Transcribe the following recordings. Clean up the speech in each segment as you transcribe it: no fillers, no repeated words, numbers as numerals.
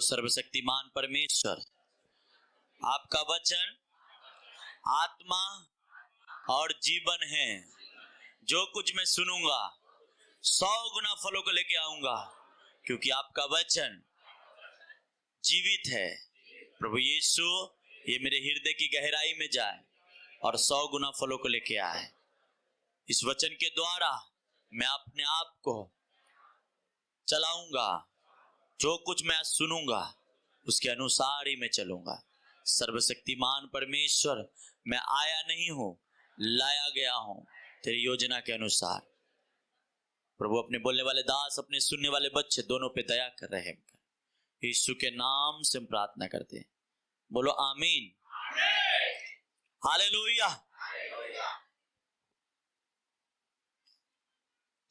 सर्वशक्तिमान परमेश्वर, आपका वचन आत्मा और जीवन है। जो कुछ मैं सुनूंगा 100 गुना फलों को लेके आऊंगा, क्योंकि आपका वचन जीवित है। प्रभु यीशु, ये मेरे हृदय की गहराई में जाए और 100 गुना फलों को लेके आए। इस वचन के द्वारा मैं अपने आप को चलाऊंगा। जो कुछ मैं आज सुनूंगा उसके अनुसार ही मैं चलूंगा। सर्वशक्तिमान परमेश्वर, मैं आया नहीं हूं, लाया गया हूं तेरी योजना के अनुसार। प्रभु, अपने बोलने वाले दास, अपने सुनने वाले बच्चे दोनों पे दया कर रहे हैं। यीशु के नाम से हम प्रार्थना करते हैं। बोलो आमीन। हालेलुया।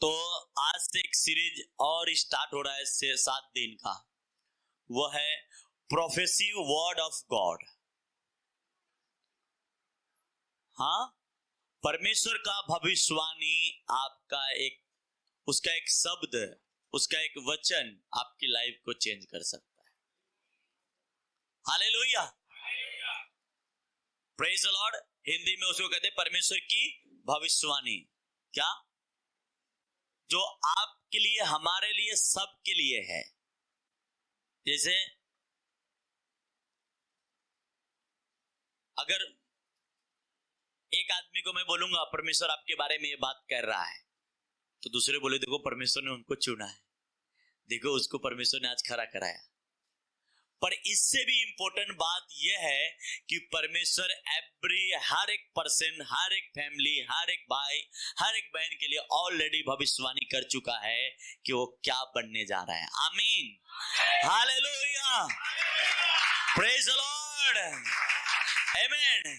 तो आज से एक सीरीज और स्टार्ट हो रहा है 7 दिन का। वो है प्रोफेसिव वर्ड ऑफ गॉड। हाँ, परमेश्वर का भविष्यवाणी आपका उसका एक शब्द, उसका एक वचन आपकी लाइफ को चेंज कर सकता है। Hallelujah, praise the Lord. Hindi में उसको कहते हैं परमेश्वर की भविष्यवाणी। क्या? जो आपके लिए, हमारे लिए, सबके लिए है। जैसे अगर एक आदमी को मैं बोलूंगा परमेश्वर आपके बारे में ये बात कर रहा है, तो दूसरे बोले देखो परमेश्वर ने उनको चुना है, देखो उसको परमेश्वर ने आज खड़ा कराया। पर इससे भी इंपॉर्टेंट बात यह है कि परमेश्वर हर एक पर्सन, हर एक फैमिली, हर एक भाई, हर एक बहन के लिए ऑलरेडी भविष्यवाणी कर चुका है कि वो क्या बनने जा रहा है। आमीन, हालेलुया, प्रेज द लॉर्ड, आमीन।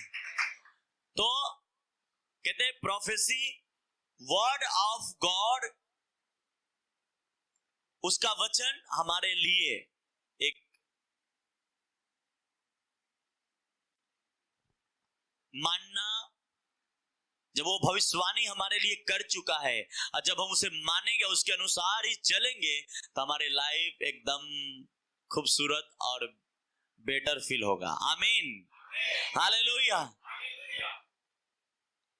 तो कहते हैं प्रोफेसी वर्ड ऑफ गॉड, उसका वचन हमारे लिए एक मानना, जब वो भविष्यवाणी हमारे लिए कर चुका है और जब हम उसे मानेंगे, उसके अनुसार ही चलेंगे, तो हमारी लाइफ एकदम खूबसूरत और बेटर फील होगा। आमीन, हालेलुया,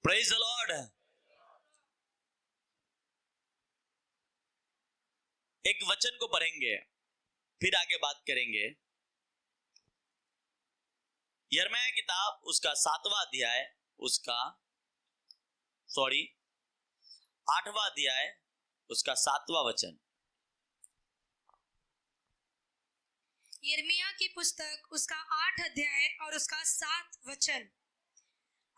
प्रेज द लॉर्ड। एक वचन को पढ़ेंगे, फिर आगे बात करेंगे। यिर्मयाह किताब उसका 7वां अध्याय, उसका 8वां अध्याय, उसका 7वां वचन। यिर्मयाह की पुस्तक उसका 8 अध्याय और उसका 7 वचन।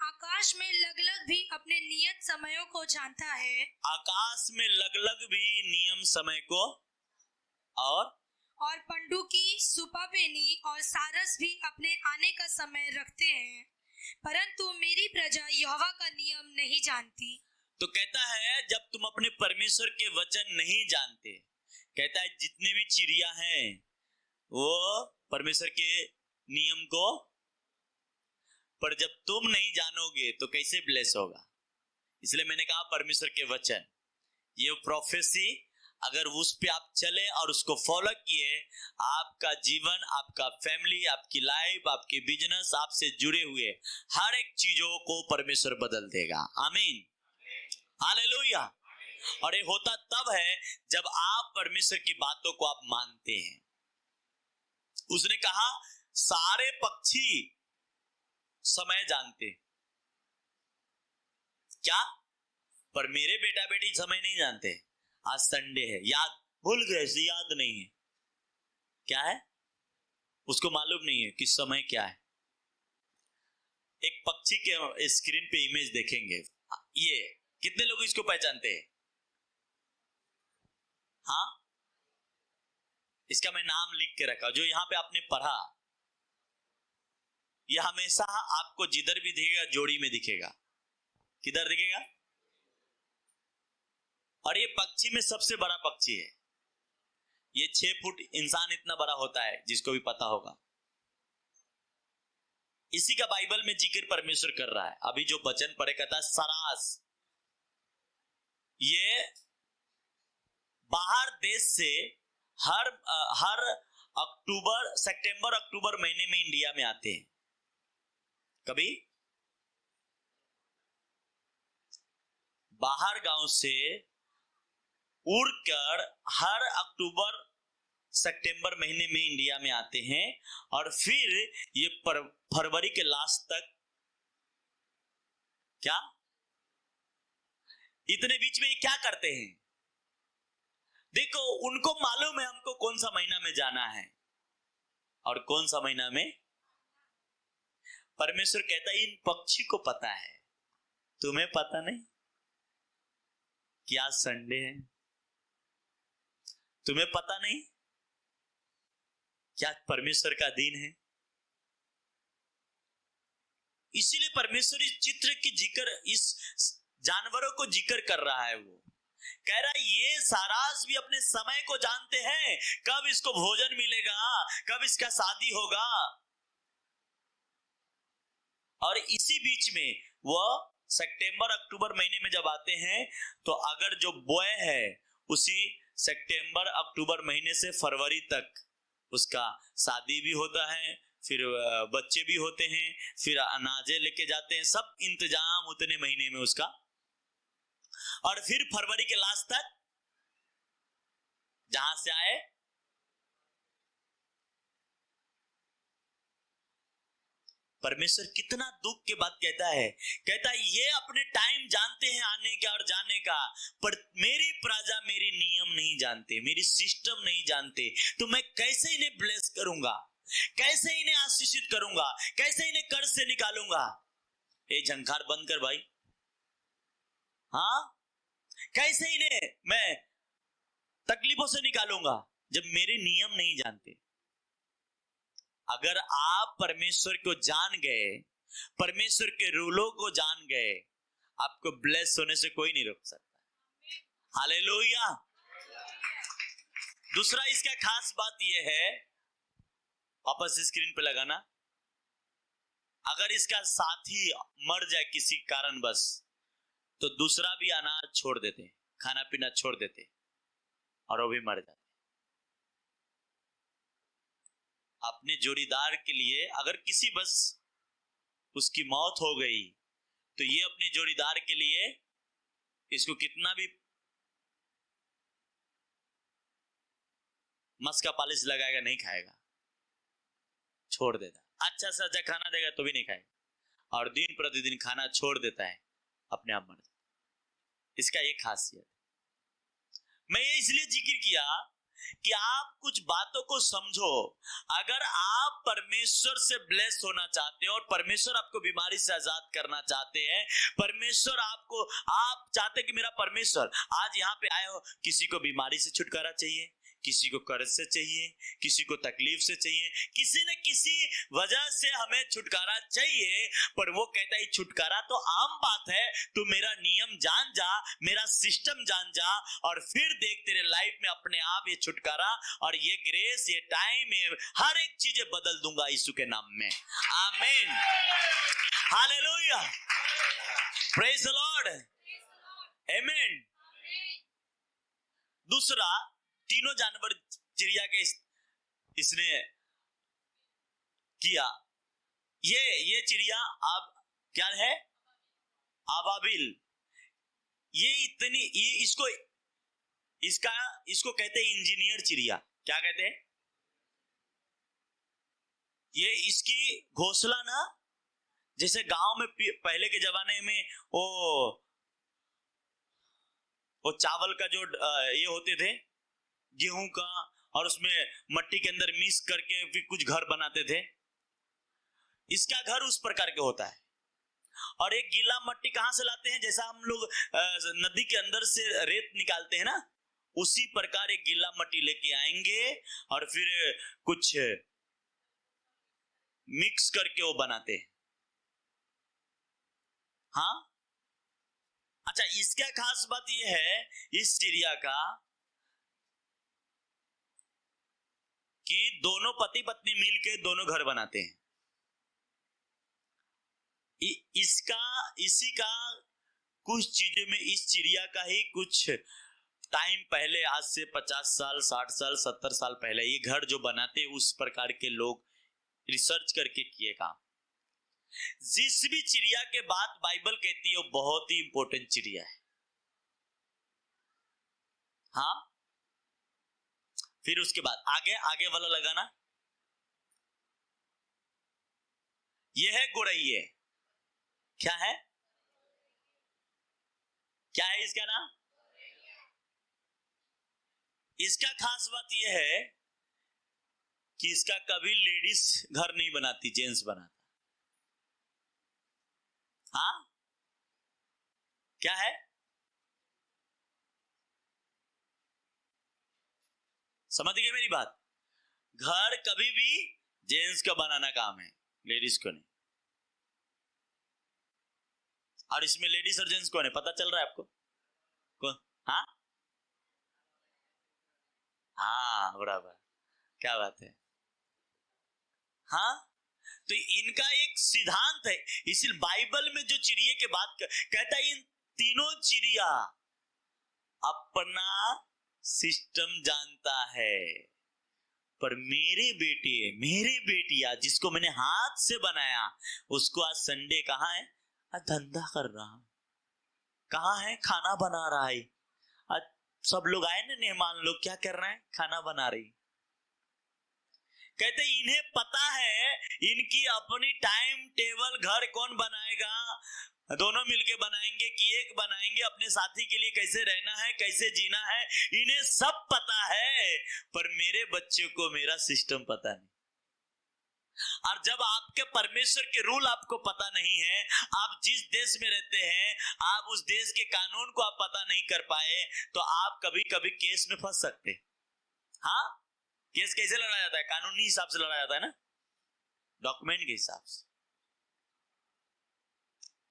आकाश में लगलग भी अपने नियत समयों को जानता है। आकाश में लगलग भी नियम समय को, और पंडुकी, सुपापेनी और सारस भी अपने आने का समय रखते हैं, परंतु मेरी प्रजा यहोवा का नियम नहीं जानती। तो कहता है जब तुम अपने परमेश्वर के वचन नहीं जानते, कहता है जितने भी चिड़िया हैं वो परमेश्वर के नियम को, पर जब तुम नहीं जानोगे तो कैसे ब्लेस होगा। इसलिए मैंने कहा परमेश्वर के वचन, ये प्रोफेसी, अगर उस पे आप चले और उसको फॉलो किए, आपका जीवन, आपका फैमिली, आपकी लाइफ, आपके बिजनेस, आपसे जुड़े हुए हर एक चीजों को परमेश्वर बदल देगा। आमीन, हालेलुया। और ये होता तब है जब आप परमेश्वर की बातों को आप मानते हैं। उसने कहा सारे पक्षी समय जानते, क्या? पर मेरे बेटा बेटी समय नहीं जानते। आज संडे है, याद भूल गए, याद नहीं है। क्या है? उसको मालूम नहीं है कि समय क्या है। एक पक्षी के स्क्रीन पे इमेज देखेंगे, ये कितने लोग इसको पहचानते हैं? हाँ, इसका मैं नाम लिख के रखा, जो यहां पे आपने पढ़ा, यह हमेशा आपको जिधर भी दिखेगा जोड़ी में दिखेगा। किधर दिखेगा? और ये पक्षी में सबसे बड़ा पक्षी है। ये 6 फुट इंसान इतना बड़ा होता है, जिसको भी पता होगा। इसी का बाइबल में जिक्र परमेश्वर कर रहा है। अभी जो वचन पढ़े कहता है सरास, ये बाहर देश से हर सितंबर अक्टूबर महीने में इंडिया में आते हैं। कभी बाहर गांव से उड़कर हर अक्टूबर सितंबर महीने में इंडिया में आते हैं और फिर ये फरवरी के लास्ट तक, क्या इतने बीच में ये क्या करते हैं? देखो, उनको मालूम है हमको कौन सा महीना में जाना है और कौन सा महीना में। परमेश्वर कहता है इन पक्षी को पता है, तुम्हें पता नहीं कि आज संडे है? तुम्हें पता नहीं क्या परमेश्वर का दिन है? इसीलिए परमेश्वर इस चित्र की जिक्र, इस जानवरों को जिक्र कर रहा है। वो कह रहा है ये सारास भी अपने समय को जानते हैं, कब इसको भोजन मिलेगा, कब इसका शादी होगा। और इसी बीच में वो सितंबर अक्टूबर महीने में जब आते हैं तो अगर जो बॉय है उसी सितंबर अक्टूबर महीने से फरवरी तक उसका शादी भी होता है, फिर बच्चे भी होते हैं, फिर अनाजे लेके जाते हैं, सब इंतजाम उतने महीने में उसका। और फिर फरवरी के लास्ट तक जहां से आए परमेश्वर कितना दुख के बाद कहता है ये अपने टाइम जानते हैं आने का और जाने का, पर मेरी प्रजा मेरी नियम नहीं जानते, मेरी सिस्टम नहीं जानते, तो मैं कैसे इन्हें ब्लेस करूंगा, कैसे इन्हें आशीषित करूंगा, कैसे इन्हें कर्ज से निकालूंगा। ये झंकार बंद कर भाई। हाँ, कैसे इन्हें मैं तकलीफों से निकालूंगा जब मेरे नियम नहीं जानते। अगर आप परमेश्वर को जान गए, परमेश्वर के रूलों को जान गए, आपको ब्लेस होने से कोई नहीं रोक सकता। हालेलुया। दूसरा इसका खास बात यह है, वापस स्क्रीन पे लगाना, अगर इसका साथी मर जाए किसी कारणवश तो दूसरा भी अनाज छोड़ देते, खाना पीना छोड़ देते और वो भी मर जाते। अपने जोड़ीदार के लिए अगर किसी बस उसकी मौत हो गई तो ये अपने जोड़ीदार के लिए इसको कितना भी मस्का पालिश लगाएगा नहीं खाएगा, छोड़ देता। अच्छा से अच्छा खाना देगा तो भी नहीं खाएगा और दिन प्रतिदिन खाना छोड़ देता है, अपने आप मर जाता। इसका ये खासियत। मैं ये इसलिए जिक्र किया कि आप कुछ बातों को समझो। अगर आप परमेश्वर से ब्लेस होना चाहते हो और परमेश्वर आपको बीमारी से आजाद करना चाहते हैं, परमेश्वर आपको, आप चाहते कि मेरा परमेश्वर, आज यहाँ पे आए हो, किसी को बीमारी से छुटकारा चाहिए, किसी को कर्ज से चाहिए, किसी को तकलीफ से चाहिए, किसी न किसी वजह से हमें छुटकारा चाहिए, पर वो कहता है छुटकारा तो आम बात है, तू मेरा नियम जान जा, मेरा सिस्टम जान जा और फिर देख तेरे लाइफ में अपने आप ये छुटकारा और ये ग्रेस, ये टाइम में हर एक चीजें बदल दूंगा यीशु के नाम में। आमीन, हालेलुया, प्रेज द लॉर्ड, आमीन। दूसरा, तीनों जानवर चिड़िया के इसने किया। ये चिड़िया अब क्या है? अबाबिल। ये इतनी, ये इसको कहते हैं इंजीनियर चिड़िया। क्या कहते हैं? ये इसकी घोंसला ना, जैसे गांव में पहले के जमाने में वो चावल का जो ये होते थे गेहूं का, और उसमें मट्टी के अंदर मिक्स करके फिर कुछ घर बनाते थे, इसका घर उस प्रकार के होता है। और एक गीला मट्टी कहां से लाते हैं? जैसा हम लोग नदी के अंदर से रेत निकालते हैं ना, उसी प्रकार एक गीला मट्टी लेके आएंगे और फिर कुछ मिक्स करके वो बनाते हैं। हाँ, अच्छा, इसका खास बात ये है इस चिड़िया का कि दोनों पति पत्नी मिलके दोनों घर बनाते हैं। इसी का कुछ चीजों में इस चिड़िया का ही कुछ टाइम पहले, आज से 50 साल, 60 साल, 70 साल पहले ये घर जो बनाते उस प्रकार के लोग रिसर्च करके किए काम। जिस भी चिड़िया के बात बाइबल कहती है वो बहुत ही इंपॉर्टेंट चिड़िया है। हाँ, फिर उसके बाद आगे आगे वाला लगाना, ये है गोरैया। क्या है, क्या है इसका नाम? इसका खास बात यह है कि इसका कभी लेडीज घर नहीं बनाती, जेंट्स बनाता। हाँ, क्या है? समझ गए मेरी बात? घर कभी भी जेंट्स का बनाना काम है, लेडीज को नहीं। और इसमें लेडीज और जेंट्स कौन है, पता चल रहा है आपको? कौन? हाँ हाँ, बराबर, क्या बात है। हाँ, तो इनका एक सिद्धांत है। इसलिए बाइबल में जो चिड़िया के बात कहता है, इन तीनों चिड़िया अपना सिस्टम जानता है। पर मेरे बेटे, मेरी बेटिया जिसको मैंने हाथ से बनाया, उसको आज संडे कहाँ है? आज धंधा कर रहा, कहाँ है? खाना बना रहा है। आज सब लोग आए ना, मेहमान लोग, क्या कर रहे हैं? खाना बना रही। कहते इन्हें पता है इनकी अपनी टाइम टेबल, घर कौन बनाएगा, दोनों मिलके बनाएंगे कि एक बनाएंगे, अपने साथी के लिए कैसे रहना है, कैसे जीना है, इन्हें सब पता है। पर मेरे बच्चे को मेरा सिस्टम पता नहीं। और जब आपके परमेश्वर के रूल आपको पता नहीं है, आप जिस देश में रहते हैं, आप उस देश के कानून को आप पता नहीं कर पाए, तो आप कभी कभी केस में फंस सकते। हाँ, केस कैसे लड़ा जाता है? कानूनी हिसाब से लड़ा जाता है ना, डॉक्यूमेंट के हिसाब से।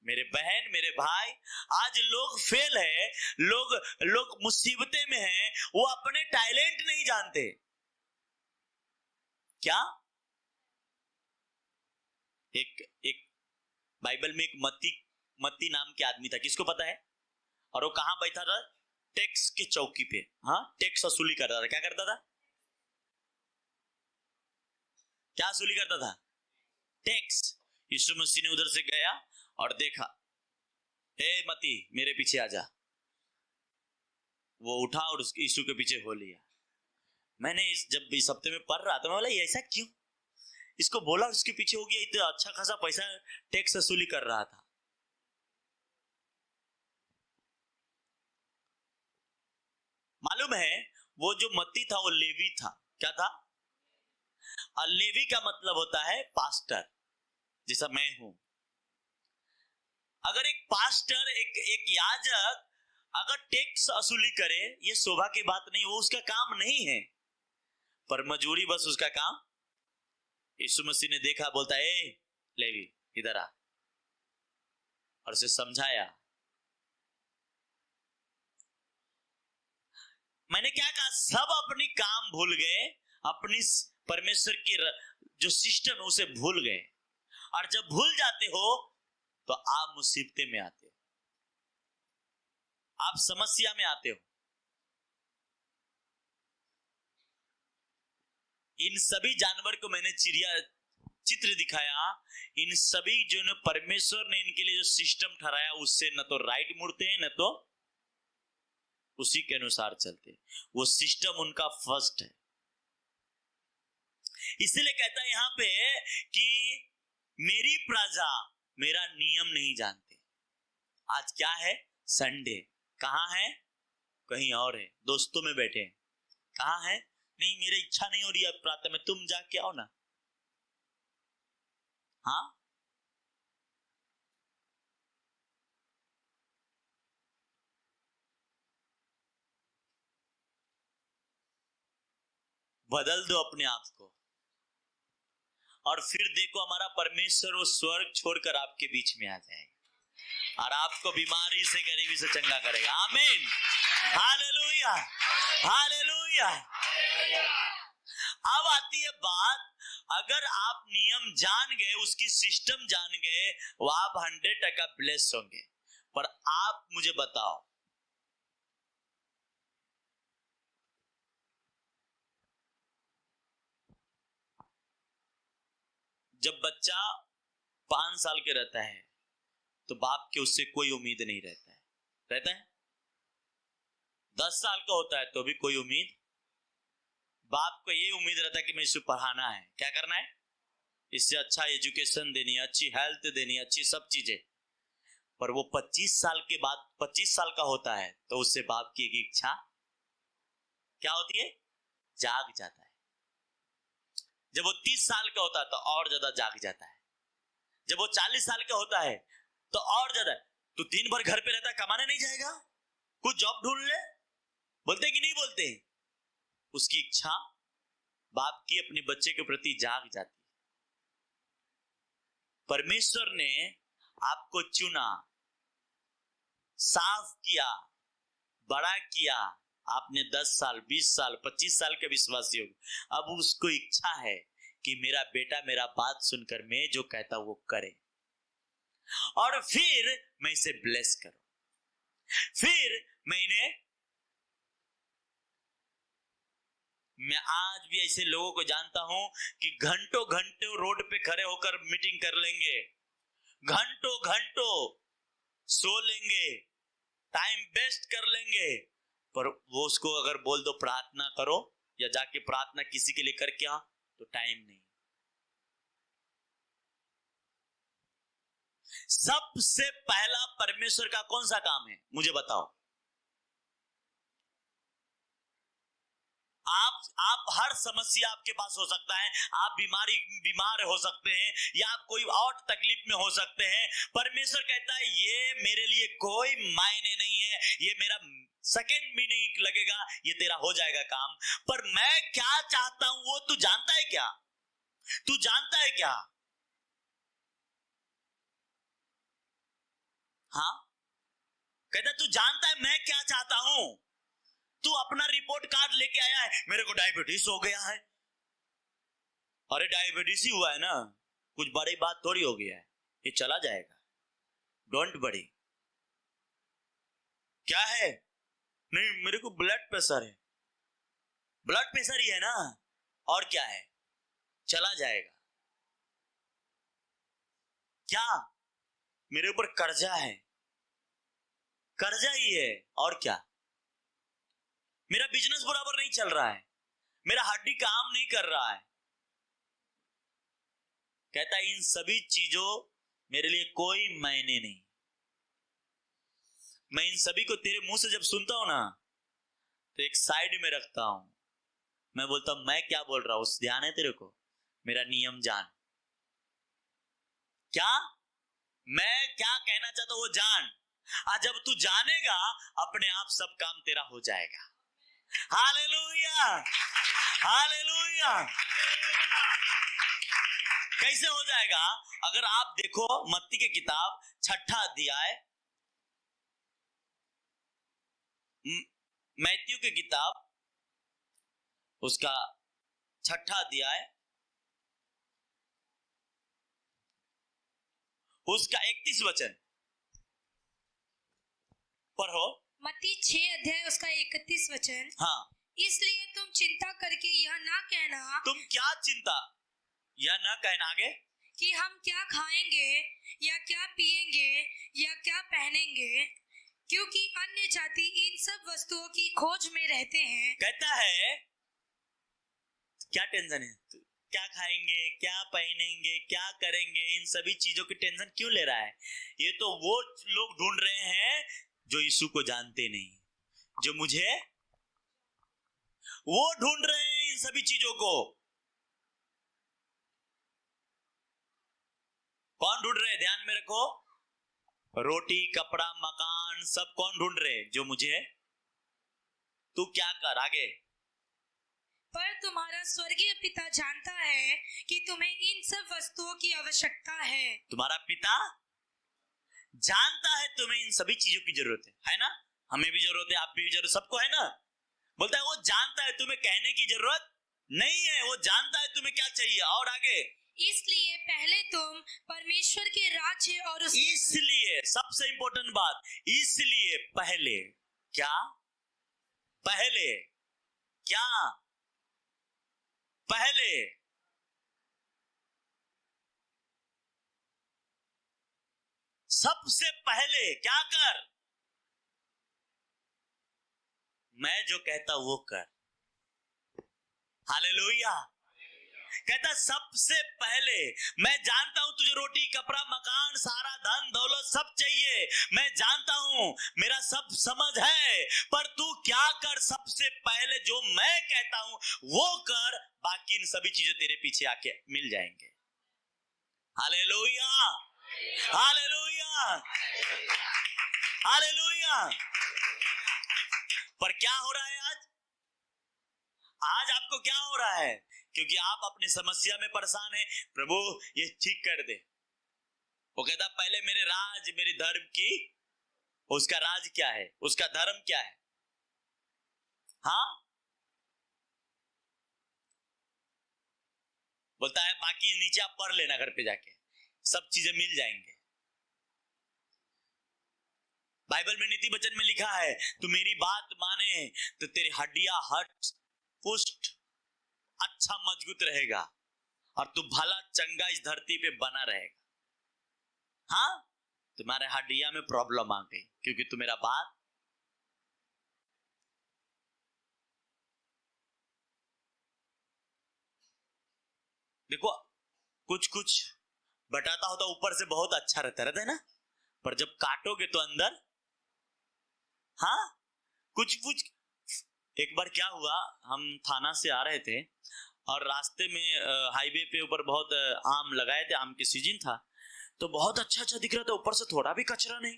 मेरे बहन, मेरे भाई, आज लोग फेल है, लोग मुसीबतें में हैं, वो अपने टैलेंट नहीं जानते। क्या? एक बाइबल में एक मत्ती नाम के आदमी था, किसको पता है? और वो कहां बैठा था? टैक्स के चौकी पे। हाँ, टैक्स वसूली करता था। क्या करता था? क्या वसूली करता था? टैक्स। यीशु मसीह ने उधर से गया और देखा, हे मती मेरे पीछे आ जा। वो उठा और यीशु के पीछे हो लिया। मैंने जब इस हफ्ते में पढ़ रहा था, मैं बोला ये ऐसा क्यों? इसको बोला, उसके पीछे हो गया, इतना अच्छा खासा पैसा टैक्स वसूली कर रहा था। मालूम है, वो जो मत्ती था वो लेवी था। क्या था? और लेवी का मतलब होता है पास्टर, जैसा मैं हूं। अगर एक पास्टर, एक याजक अगर टैक्स वसूली करे, ये शोभा की बात नहीं, वो उसका काम नहीं है, पर मजूरी बस उसका काम। यीशु मसीह ने देखा, बोलता है ए लेवी इधर आ, और उसे समझाया। मैंने क्या कहा? सब अपनी काम भूल गए, अपनी परमेश्वर की जो सिस्टम है उसे भूल गए। और जब भूल जाते हो तो आप मुसीबतें में आते हो, आप समस्या में आते हो। इन सभी जानवर को मैंने चित्र दिखाया। इन सभी जो न परमेश्वर ने इनके लिए जो सिस्टम ठहराया, उससे न तो राइट मुड़ते हैं, न तो उसी के अनुसार चलते। वो सिस्टम उनका फर्स्ट है। इसलिए कहता है यहां पे कि मेरी प्रजा मेरा नियम नहीं जानते। आज क्या है? संडे। कहां है? कहीं और है, दोस्तों में बैठे हैं। कहां है? नहीं, मेरी इच्छा नहीं हो रही है प्रार्थना में, तुम जाके आओ ना। हाँ, बदल दो अपने आप को, और फिर देखो हमारा परमेश्वर वो स्वर्ग छोड़कर आपके बीच में आ जाएगा और आपको बीमारी से, गरीबी से चंगा करेगा। आमीन, हालेलुया, हालेलुया। अब आती है बात, अगर आप नियम जान गए, उसकी सिस्टम जान गए, वो आप 100% ब्लेस होंगे। पर आप मुझे बताओ, जब बच्चा 5 साल के रहता है तो बाप के उससे कोई उम्मीद नहीं रहता है। 10 साल का होता है तो भी कोई उम्मीद, बाप को ये उम्मीद रहता है कि मैं इसे पढ़ाना है, क्या करना है, इससे अच्छा एजुकेशन देनी है, अच्छी हेल्थ देनी है, अच्छी सब चीजें। पर वो 25 साल के बाद 25 साल का होता है तो उससे बाप की एक इच्छा क्या होती है, जाग जाता है। जब वो 30 साल का होता है तो और ज्यादा जाग जाता है। जब वो 40 साल का होता है तो और ज्यादा। तो दिन भर घर पे रहता है, कमाने नहीं जाएगा, कुछ जॉब ढूंढ ले, बोलते कि नहीं बोलते? उसकी इच्छा बाप की अपने बच्चे के प्रति जाग जाती। परमेश्वर ने आपको चुना, साफ किया, बड़ा किया। आपने 10 साल 20 साल 25 साल के विश्वासी हो। अब उसको इच्छा है कि मेरा बेटा मेरा बात सुनकर मैं जो कहता वो करे, और फिर मैं इसे ब्लेस करूं, फिर मैं आज भी ऐसे लोगों को जानता हूं कि घंटों घंटों रोड पे खड़े होकर मीटिंग कर लेंगे, घंटों घंटों सो लेंगे, टाइम वेस्ट कर लेंगे, पर वो उसको अगर बोल दो प्रार्थना करो या जाके प्रार्थना किसी के लिए करके आ, तो टाइम नहीं। सबसे पहला परमेश्वर का कौन सा काम है, मुझे बताओ? आप हर समस्या आपके पास हो सकता है, आप बीमार हो सकते हैं, या आप कोई और तकलीफ में हो सकते हैं। परमेश्वर कहता है ये मेरे लिए कोई मायने नहीं है, ये मेरा सेकंड भी नहीं लगेगा, ये तेरा हो जाएगा काम। पर मैं क्या चाहता हूं वो तू जानता है क्या? तू जानता है क्या? हाँ, कहता तू जानता है मैं क्या चाहता हूं? तू अपना रिपोर्ट कार्ड लेके आया है, मेरे को डायबिटीज हो गया है। अरे डायबिटीज ही हुआ है ना, कुछ बड़ी बात थोड़ी हो गया है, ये चला जाएगा, डोंट वरी। क्या है? नहीं मेरे को ब्लड प्रेशर है, ब्लड प्रेशर ही है ना, और क्या है, चला जाएगा। क्या? मेरे ऊपर कर्जा है, कर्जा ही है, और क्या? मेरा बिजनेस बराबर नहीं चल रहा है, मेरा हड्डी काम नहीं कर रहा है। कहता है इन सभी चीजों मेरे लिए कोई मायने नहीं। मैं इन सभी को तेरे मुंह से जब सुनता हूं ना तो एक साइड में रखता हूं। मैं बोलता हूं मैं क्या बोल रहा हूं, उस ध्यान है तेरे को, मेरा नियम जान। क्या मैं क्या कहना चाहता हूं वो जान। आज जब तू जानेगा अपने आप सब काम तेरा हो जाएगा। Hallelujah, hallelujah. कैसे हो जाएगा? अगर आप देखो मत्ती की किताब 6 अध्याय, मैथ्यू की किताब उसका 6 अध्याय उसका 31 वचन पढ़ो। मत्ती 6 अध्याय उसका 31 वचन। हाँ, इसलिए तुम चिंता करके यह ना कहना। तुम क्या चिंता, यह ना कहना आगे कि हम क्या खाएंगे या क्या पिएंगे या क्या पहनेंगे, क्योंकि अन्य जाति इन सब वस्तुओं की खोज में रहते हैं। कहता है क्या टेंशन है, क्या खाएंगे, क्या पहनेंगे, क्या करेंगे, इन सभी चीजों की टेंशन क्यों ले रहा है? ये तो वो लोग ढूंढ रहे हैं जो यीशु को जानते नहीं, जो मुझे, वो ढूंढ रहे हैं इन सभी चीजों को। कौन ढूंढ रहे हैं? ध्यान में रखो, रोटी कपड़ा मकान सब कौन ढूंढ रहे हैं? जो मुझे। तू क्या कर आगे? पर तुम्हारा स्वर्गीय पिता जानता है कि तुम्हें इन सब वस्तुओं की आवश्यकता है। तुम्हारा पिता जानता है तुम्हें इन सभी चीजों की जरूरत है ना? हमें भी जरूरत है, आप भी जरूरत, सबको है ना? बोलता है वो जानता है तुम्हें कहने की जरूरत नहीं है, वो जानता है तुम्हें क्या चाहिए। और आगे, इसलिए पहले तुम परमेश्वर के राज्य और उसके, इसलिए सबसे इंपॉर्टेंट बात, इसलिए पहले क्या, पहले क्या, पहले सबसे पहले क्या कर, मैं जो कहता हूं वो कर। हालेलुया। कहता सबसे पहले, मैं जानता हूं तुझे रोटी कपड़ा मकान सारा धन दौलत सब चाहिए, मैं जानता हूं मेरा सब समझ है, पर तू क्या कर, सबसे पहले जो मैं कहता हूं वो कर, बाकी इन सभी चीजें तेरे पीछे आके मिल जाएंगे। Hallelujah, hallelujah, hallelujah. पर क्या हो रहा है आज आपको क्या हो रहा है? क्योंकि आप अपनी समस्या में परेशान हैं, प्रभु ये ठीक कर दे। वो कहता पहले मेरे राज मेरे धर्म की, उसका राज क्या है, उसका धर्म क्या है? हाँ, बोलता है बाकी नीचे आप पढ़ लेना, घर पे जाके सब चीजें मिल जाएंगे। बाइबल में नीति वचन में लिखा है, तू मेरी बात माने तो तेरी हड्डियां हट पुष्ट अच्छा मजबूत रहेगा और तू भला चंगा इस धरती पे बना रहेगा। हाँ, तुम्हारे हड्डियां में प्रॉब्लम आ गई क्योंकि तू मेरा बात, देखो कुछ कुछ बटाता होता ऊपर से बहुत अच्छा रहता है ना, पर जब काटोगे तो अंदर, हाँ कुछ कुछ। एक बार क्या हुआ, हम थाना से आ रहे थे और रास्ते में हाईवे पे ऊपर बहुत आम लगाए थे, आम की सीजन था, तो बहुत अच्छा अच्छा दिख रहा था, ऊपर से थोड़ा भी कचरा नहीं।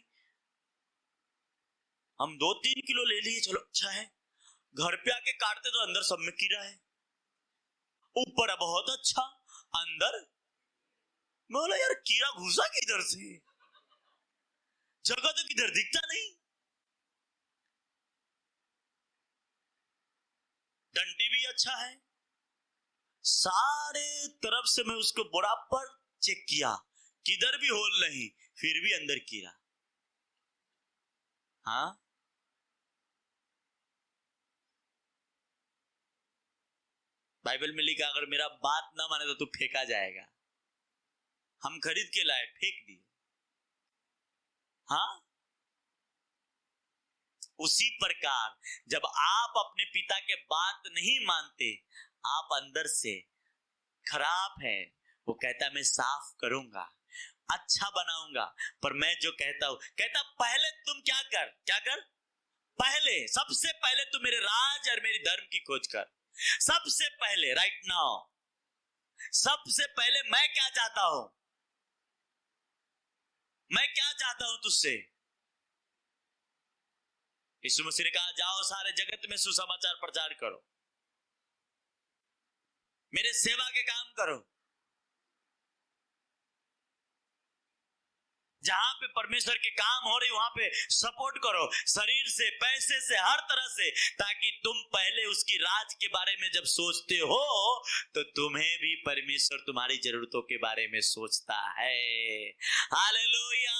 हम 2-3 किलो ले लिए, चलो अच्छा है। घर पे आके काटते तो अंदर सब में कीड़ा है, ऊपर बहुत अच्छा, अंदर बोला यार कीड़ा घुसा किधर से, जगह तो किधर दिखता नहीं। डंडी भी अच्छा है, सारे तरफ से मैं उसको बराबर चेक किया, किधर भी होल नहीं, फिर भी अंदर कीड़ा। हाँ, बाइबल में लिखा अगर मेरा बात ना माने तो तू फेंका जाएगा। हम खरीद के लाए, फेंक दिए। हाँ, उसी प्रकार जब आप अपने पिता के बात नहीं मानते, आप अंदर से खराब है, वो कहता मैं साफ करूंगा, अच्छा बनाऊंगा, पर मैं जो कहता हूं, कहता पहले तुम क्या कर, क्या कर, पहले सबसे पहले तुम मेरे राज और मेरी धर्म की खोज कर। सबसे पहले राइट नाउ, सबसे पहले मैं क्या चाहता हूं, मैं क्या चाहता हूं तुझसे। यीशु मसीह ने कहा जाओ सारे जगत में सुसमाचार प्रचार करो, मेरे सेवा के काम करो, जहां पे परमेश्वर के काम हो रही वहां पे सपोर्ट करो, शरीर से पैसे से हर तरह से, ताकि तुम पहले उसकी राज के बारे में जब सोचते हो तो तुम्हें भी परमेश्वर तुम्हारी जरूरतों के बारे में सोचता है। Hallelujah,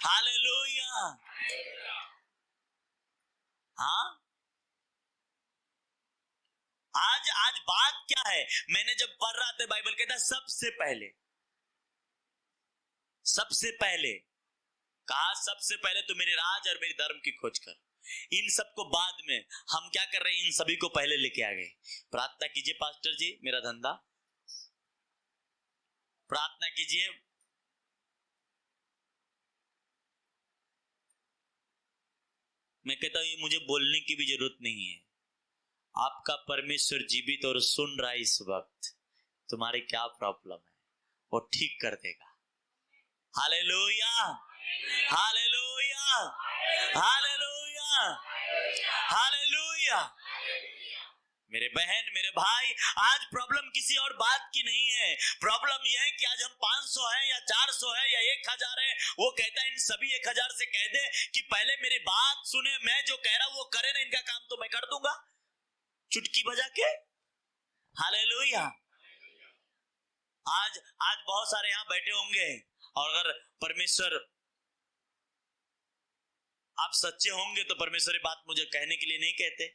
hallelujah. हाँ, आज बात क्या है, मैंने जब पढ़ रहा था बाइबल कहता सबसे पहले, सबसे पहले कहा, सबसे पहले तो मेरे राज और मेरे धर्म की खोज कर। इन सबको बाद में, हम क्या कर रहे हैं, इन सभी को पहले लेके आ गए। प्रार्थना कीजिए पास्टर जी मेरा धंधा, प्रार्थना कीजिए। मैं कहता हूं ये मुझे बोलने की भी जरूरत नहीं है, आपका परमेश्वर जीवित और सुन रहा है इस वक्त, तुम्हारी क्या प्रॉब्लम है वो ठीक कर देगा। Hallelujah, hallelujah, hallelujah, hallelujah. मेरे बहन मेरे भाई, आज प्रॉब्लम किसी और बात की नहीं है, प्रॉब्लम यह है कि आज हम 500 है या 400 है या 1000 है, वो कहता है इन सभी 1000 से कह दे कि पहले मेरी बात सुने, मैं जो कह रहा हूं वो करे ना, इनका काम तो मैं कर दूंगा चुटकी बजा के। हालेलुया। आज बहुत सारे यहां बैठे होंगे, और अगर परमेश्वर आप सच्चे होंगे तो परमेश्वर ये बात मुझे कहने के लिए नहीं कहते।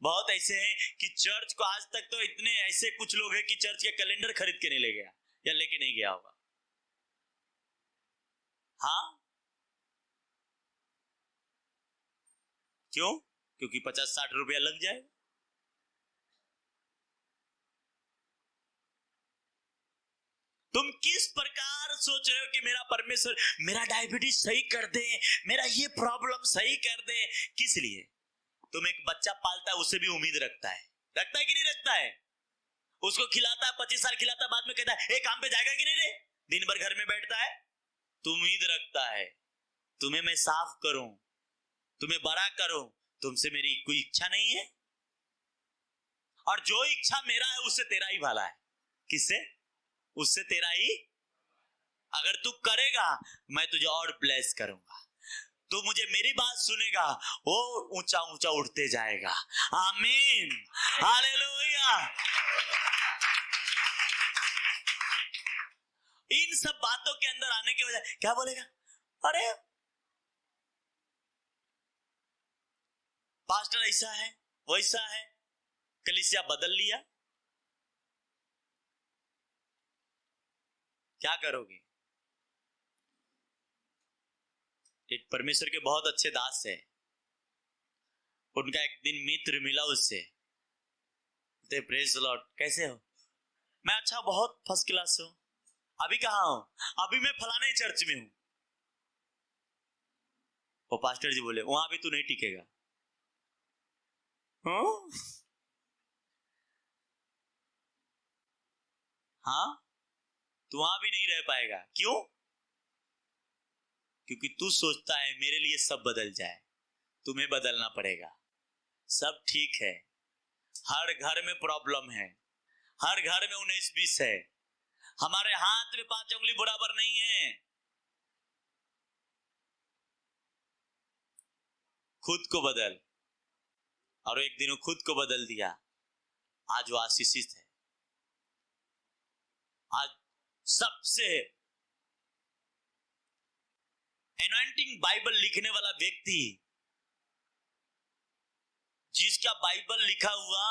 बहुत ऐसे हैं कि चर्च को आज तक तो इतने ऐसे कुछ लोग हैं कि चर्च के कैलेंडर खरीद के नहीं ले गया या लेके नहीं गया होगा। हाँ, क्यों? क्योंकि 50-60 रुपया लग जाए। तुम किस प्रकार सोच रहे हो कि मेरा परमेश्वर मेरा डायबिटीज सही कर दे, मेरा ये प्रॉब्लम सही कर दे? किस लिए? तुम एक बच्चा पालता है, उससे भी उम्मीद रखता है कि नहीं रखता है? उसको खिलाता है, 25 साल खिलाता है, बाद में कहता है काम पे जाएगा कि नहीं रे? दिन भर घर में बैठता है, तो उम्मीद रखता है तुम्हें मैं साफ करूं, तुम्हें बड़ा करूं, तुमसे मेरी कोई इच्छा नहीं है। और जो इच्छा मेरा है उससे तेरा ही भला है। किससे? उससे तेरा ही। अगर तू करेगा मैं तुझे और ब्लेस करूंगा, तू मुझे मेरी बात सुनेगा, वो ऊंचा ऊंचा उठते जाएगा। आमीन, हालेलुया। इन सब बातों के अंदर आने की वजह क्या बोलेगा? अरे पास्टर ऐसा है वैसा है, कलीसिया बदल लिया, क्या करोगे? एक परमेश्वर के बहुत अच्छे दास है, उनका एक दिन मित्र मिला, उससे प्रेज द लॉर्ड, कैसे हो? मैं अच्छा, बहुत फर्स्ट क्लास हूं। अभी कहाँ हो? अभी मैं फलाने चर्च में हूं। वो पास्टर जी बोले वहां भी तू नहीं टिकेगा। हाँ, तू वहां भी नहीं रह पाएगा। क्यों? क्योंकि तू सोचता है मेरे लिए सब बदल जाए, तुम्हें बदलना पड़ेगा। सब ठीक है, हर घर में प्रॉब्लम है, हर घर में 19-20 है, हमारे हाथ में 5 उंगली बराबर नहीं है। खुद को बदल। और एक दिन वो खुद को बदल दिया, आज वो आशीषित है। आज सबसे एनॉइंटिंग बाइबल लिखने वाला व्यक्ति, जिसका बाइबल लिखा हुआ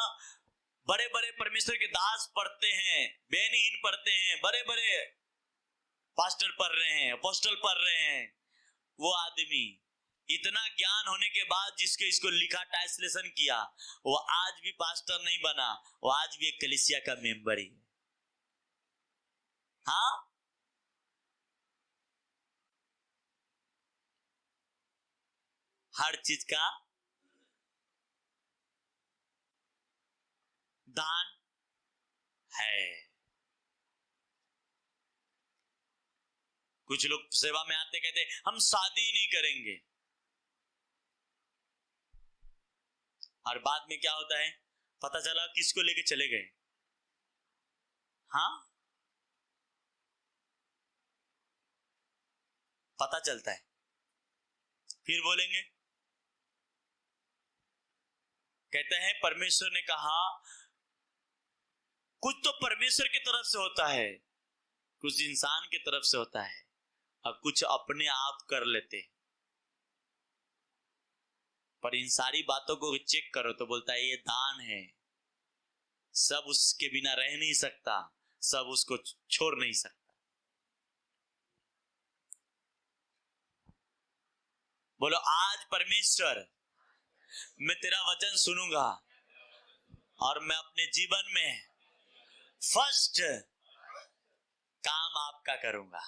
बड़े बड़े परमेश्वर के दास पढ़ते हैं, बेनीहीन पढ़ते हैं, बड़े बड़े पास्टर पढ़ रहे हैं, अपोस्टल पढ़ रहे हैं, वो आदमी इतना ज्ञान होने के बाद जिसके इसको लिखा, ट्रांसलेशन किया, वो आज भी पास्टर नहीं बना, वो आज भी एक कलीसिया का मेंबर ही है। हाँ, हर चीज का दान है। कुछ लोग सेवा में आते कहते हम शादी नहीं करेंगे, और बाद में क्या होता है पता चला किसको लेके चले गए। हाँ, पता चलता है, फिर बोलेंगे, कहते हैं परमेश्वर ने कहा कुछ तो परमेश्वर की तरफ से होता है, कुछ इंसान की तरफ से होता है, और कुछ अपने आप कर लेते हैं। पर इन सारी बातों को चेक करो तो बोलता है ये दान है, सब उसके बिना रह नहीं सकता, सब उसको छोड़ नहीं सकता। बोलो आज परमेश्वर मैं तेरा वचन सुनूंगा और मैं अपने जीवन में फर्स्ट काम आपका करूंगा।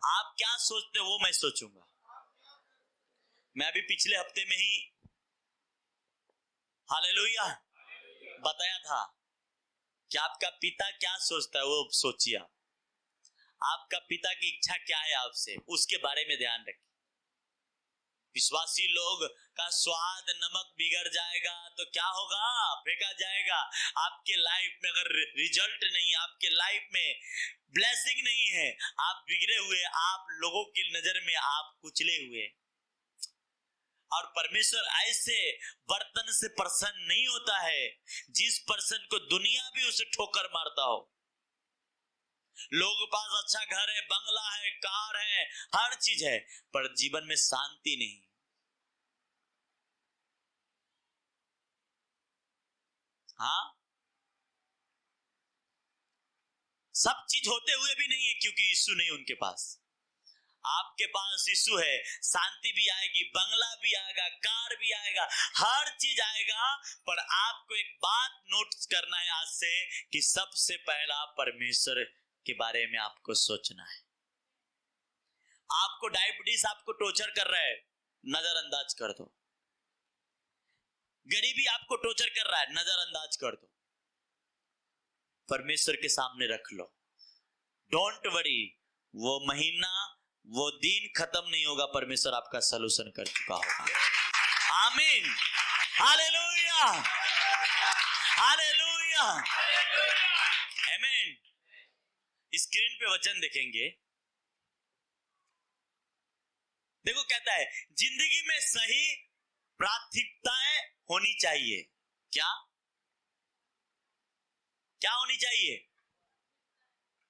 आप क्या सोचते वो मैं सोचूंगा। मैं अभी पिछले हफ्ते में ही हालेलुया बताया था कि आपका पिता क्या सोचता है वो सोचिए। आपका पिता की इच्छा क्या है आपसे, उसके बारे में ध्यान रखिए। विश्वासी लोग का स्वाद नमक बिगड़ जाएगा तो क्या होगा? फेंका जाएगा। आपके लाइफ में अगर रिजल्ट नहीं, आपके लाइफ में ब्लेसिंग नहीं है, आप बिगड़े हुए, आप लोगों की नजर में आप कुचले हुए। और परमेश्वर ऐसे बर्तन से प्रसन्न नहीं होता है जिस पर्सन को दुनिया भी उसे ठोकर मारता हो। लोगों के पास अच्छा घर है, बंगला है, कार है, हर चीज है, पर जीवन में शांति नहीं। हाँ, सब चीज होते हुए भी नहीं है क्योंकि यीशु नहीं उनके पास। आपके पास यीशु है, शांति भी आएगी, बंगला भी आएगा, कार भी आएगा, हर चीज आएगा। पर आपको एक बात नोट करना है आज से कि सबसे पहला परमेश्वर के बारे में आपको सोचना है। आपको डायबिटीज आपको टॉर्चर कर रहा है, नजरअंदाज कर दो। गरीबी आपको टॉर्चर कर रहा है, नजरअंदाज कर दो, परमेश्वर के सामने रख लो। डोंट वरी, वो महीना वो दिन खत्म नहीं होगा, परमेश्वर आपका सलूशन कर चुका होगा। आमीन, हालेलुया, हालेलुया, आमीन। स्क्रीन पे वचन देखेंगे, देखो कहता है जिंदगी में सही प्राथमिकताएं होनी चाहिए। क्या क्या होनी चाहिए?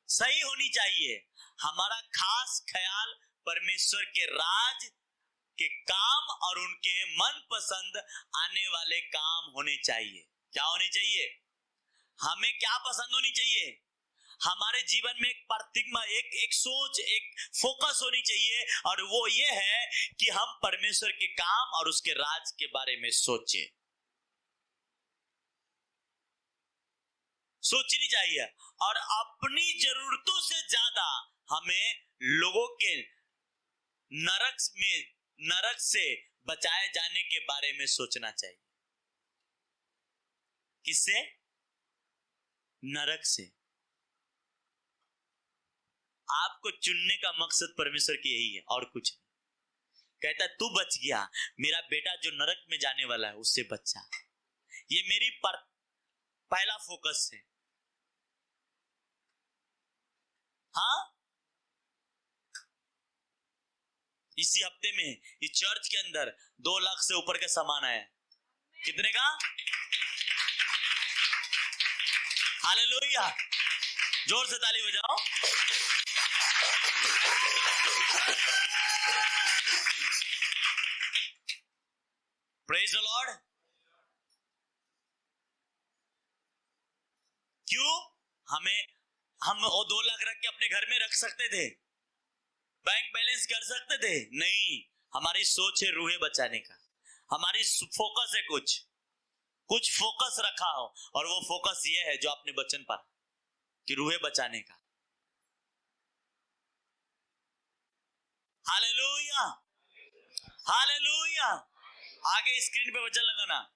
सही होनी चाहिए। हमारा खास ख्याल परमेश्वर के राज के काम और उनके मनपसंद आने वाले काम होने चाहिए। क्या होने चाहिए? हमें क्या पसंद होनी चाहिए? हमारे जीवन में एक प्रतिमा, एक सोच, एक फोकस होनी चाहिए, और वो ये है कि हम परमेश्वर के काम और उसके राज के बारे में सोचें। सोचनी चाहिए, और अपनी जरूरतों से ज्यादा हमें लोगों के नरक से बचाए जाने के बारे में सोचना चाहिए। किससे? नरक से। आपको चुनने का मकसद परमेश्वर की यही है और कुछ नहीं। कहता है तू बच गया, मेरा बेटा जो नरक में जाने वाला है उससे बचा। ये मेरी पहला फोकस है। हाँ, इसी हफ्ते में इस चर्च के अंदर 2 लाख से ऊपर का सामान आया। कितने का? हालेलुया, जोर से ताली बजाओ। Praise the Lord. क्यों? हम वो 2 लाख रख के अपने घर में रख सकते थे, बैंक बैलेंस कर सकते थे। नहीं, हमारी सोच है रूहे बचाने का, हमारी फोकस है कुछ फोकस रखा हो, और वो फोकस ये है जो आपने वचन पर कि रूहे बचाने का। Hallelujah, hallelujah. आगे स्क्रीन पे वचन लगाना।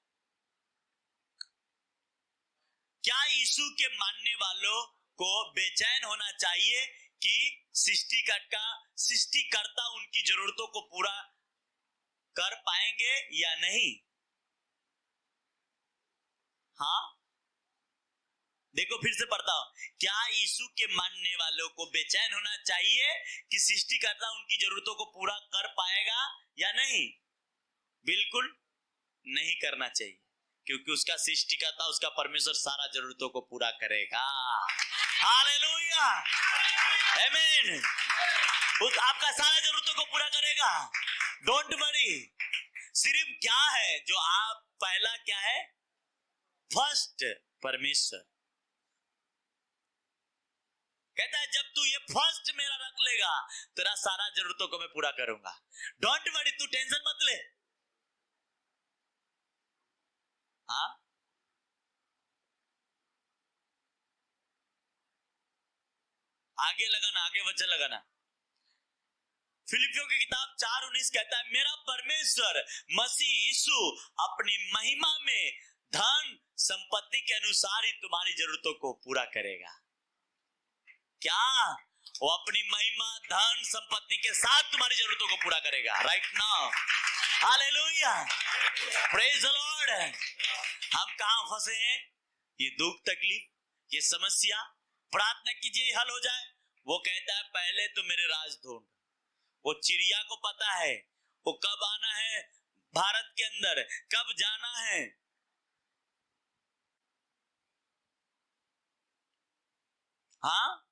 क्या यीशु के मानने वालों को बेचैन होना चाहिए कि सृष्टिकर्ता उनकी जरूरतों को पूरा कर पाएंगे या नहीं? हाँ, देखो फिर से पढ़ता हूं। क्या यीशु के मानने वालों को बेचैन होना चाहिए कि सृष्टिकर्ता उनकी जरूरतों को पूरा कर पाएगा या नहीं? बिल्कुल नहीं करना चाहिए, क्योंकि उसका सृष्टिकर्ता, उसका परमेश्वर सारा जरूरतों को पूरा करेगा। हालेलुया, आमीन। उस आपका सारा जरूरतों को पूरा करेगा। Don't worry. सिर्फ क्या है जो आप पहला क्या है? फर्स्ट परमेश्वर। कहता है जब तू ये फर्स्ट मेरा रख लेगा, तेरा सारा जरूरतों को मैं पूरा करूंगा। डोंट वरी, तू टेंशन मत ले। हाँ, आगे लगाना, आगे वचन लगाना। फिलिपियों की किताब 4:19 कहता है मेरा परमेश्वर मसीह यीशु अपनी महिमा में धन संपत्ति के अनुसार ही तुम्हारी जरूरतों को पूरा करेगा। क्या? वो अपनी महिमा धन संपत्ति के साथ तुम्हारी जरूरतों को पूरा करेगा। Right now, hallelujah, praise the Lord. हम कहां फंसे हैं? ये दुख तकलीफ, ये समस्या। प्रार्थना कीजिए हल हो जाए। वो कहता है पहले तो मेरे राज ढूंढ। वो चिड़िया को पता है वो कब आना है भारत के अंदर, कब जाना है। हाँ,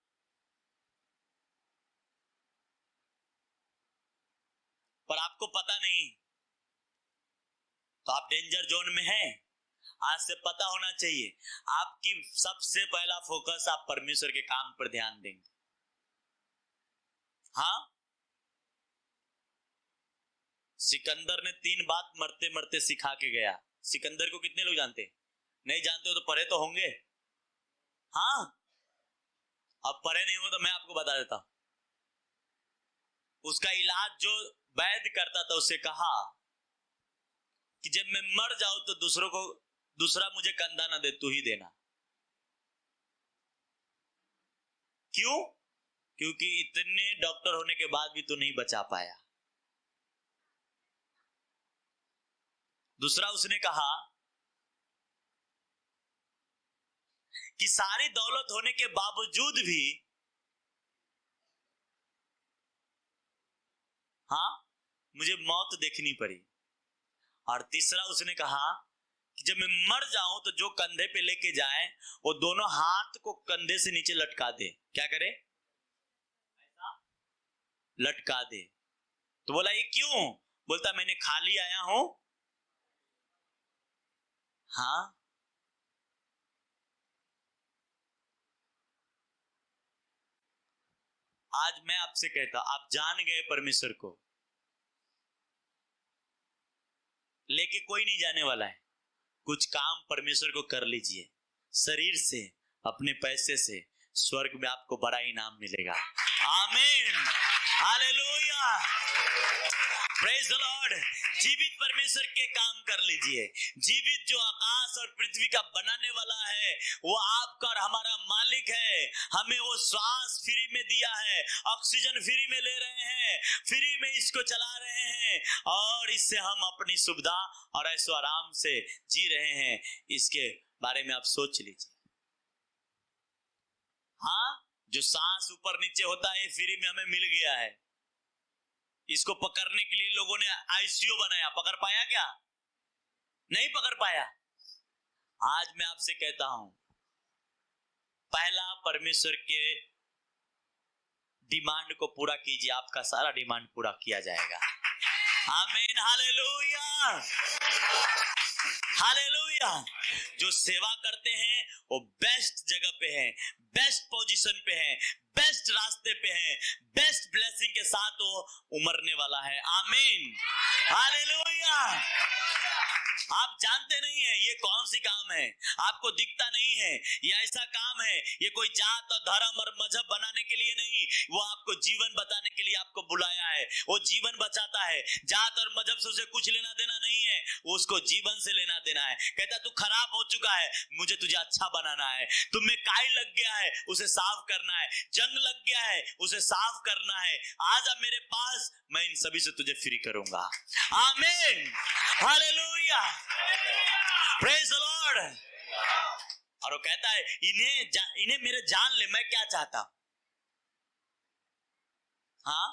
पर आपको पता नहीं, तो आप डेंजर जोन में हैं। आज से पता होना चाहिए। आपकी सबसे पहला फोकस आप परमेश्वर के काम पर ध्यान देंगे। हाँ, सिकंदर ने 3 बात मरते मरते सिखा के गया। सिकंदर को कितने लोग जानते? नहीं जानते हो तो पढ़े तो होंगे। हाँ, अब पढ़े नहीं हो तो मैं आपको बता देता हूं। उसका इलाज जो वैद्य करता था, उससे कहा कि जब मैं मर जाऊं तो दूसरा मुझे कंधा ना दे, तू ही देना। क्यों? क्योंकि इतने डॉक्टर होने के बाद भी तू नहीं बचा पाया। दूसरा उसने कहा कि सारी दौलत होने के बावजूद भी हाँ मुझे मौत देखनी पड़ी। और तीसरा उसने कहा कि जब मैं मर जाऊं तो जो कंधे पे लेके जाए वो दोनों हाथ को कंधे से नीचे लटका दे। क्या करे? ऐसा लटका दे। तो बोला ये क्यों? बोलता मैंने खाली आया हूं। हाँ, आज मैं आपसे कहता, आप जान गए परमेश्वर को, लेके कोई नहीं जाने वाला है। कुछ काम परमेश्वर को कर लीजिए, शरीर से, अपने पैसे से, स्वर्ग में आपको बड़ा इनाम मिलेगा। आमीन, हालेलुया, प्रेज द लॉर्ड। जीवित परमेश्वर के काम कर लीजिए। जीवित जो आकाश और पृथ्वी का बनाने वाला है वो आपका और हमारा मालिक है। हमें वो श्वास फ्री में दिया है, ऑक्सीजन फ्री में ले रहे हैं, फ्री में इसको चला रहे हैं और इससे हम अपनी सुविधा और ऐशो आराम से जी रहे हैं। इसके बारे में आप सोच लीजिए। हाँ, जो सांस ऊपर नीचे होता है फ्री में हमें मिल गया है। इसको पकड़ने के लिए लोगों ने आईसीयू बनाया, पकड़ पाया क्या? नहीं पकड़ पाया। आज मैं आपसे कहता हूं, पहला परमेश्वर के डिमांड को पूरा कीजिए, आपका सारा डिमांड पूरा किया जाएगा। आमीन, हालेलुया, हालेलुया। जो सेवा करते हैं वो बेस्ट जगह पे हैं, बेस्ट पोजीशन पे हैं, बेस्ट रास्ते पे हैं, बेस्ट ब्लेसिंग के साथ वो उमरने वाला है। आमीन, हालेलुया। आप जानते नहीं है ये कौन सी काम है, आपको दिखता नहीं है। ये ऐसा काम है, ये कोई जात और धर्म और मजहब बनाने के लिए नहीं, वो आपको जीवन बताने के लिए आपको बुलाया है। वो जीवन बचाता है। जात और मजहब से उसे कुछ लेना देना नहीं है, वो उसको जीवन से लेना देना है। कहता तू खराब हो चुका है, मुझे तुझे अच्छा बनाना है। तुम में काई लग गया है, उसे साफ करना है। जंग लग गया है, उसे साफ करना है। आजा मेरे पास, मैं इन सभी से तुझे फ्री करूंगा। आमीन, हालेलुया, प्रेज द लॉर्ड। और वो कहता है इन्हें मेरे जान ले, मैं क्या चाहता। हाँ,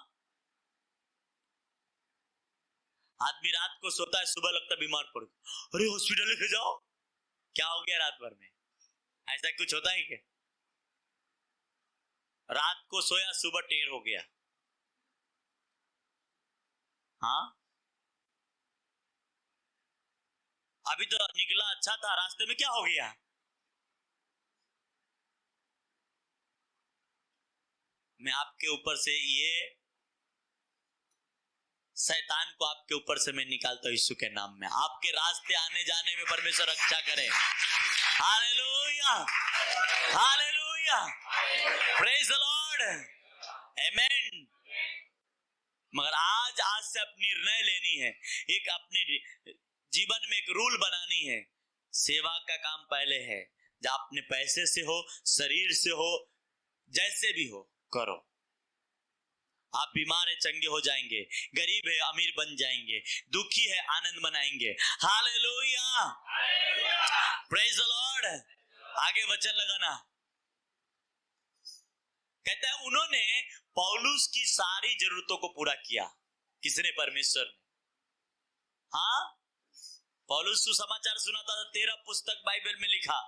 आदमी रात को सोता है, सुबह लगता बीमार पड़ गया, अरे हॉस्पिटल ले जाओ। क्या हो गया रात भर में? ऐसा कुछ होता है क्या? रात को सोया, सुबह टेर हो गया। हाँ, अभी तो निकला अच्छा था, रास्ते में क्या हो गया? मैं आपके ऊपर से ये शैतान को आपके ऊपर से मैं निकालता हूं यीशु के नाम में। आपके रास्ते आने जाने में परमेश्वर रक्षा करे। Hallelujah, hallelujah, praise the Lord, आमीन। मगर आज से अपनी निर्णय लेनी है, एक अपने जीवन में एक रूल बनानी है। सेवा का काम पहले है, जब अपने पैसे से हो, शरीर से हो, जैसे भी हो करो। आप बीमार है चंगे हो जाएंगे, गरीब है अमीर बन जाएंगे, दुखी है आनंद मनाएंगे। Hallelujah, praise the Lord. आगे वचन लगाना। कहता है उन्होंने पौलुस की सारी जरूरतों को पूरा किया। किसने? परमेश्वर ने। हाँ, पौलुस सुसमाचार सुनाता था, 13 पुस्तक बाइबल में लिखा,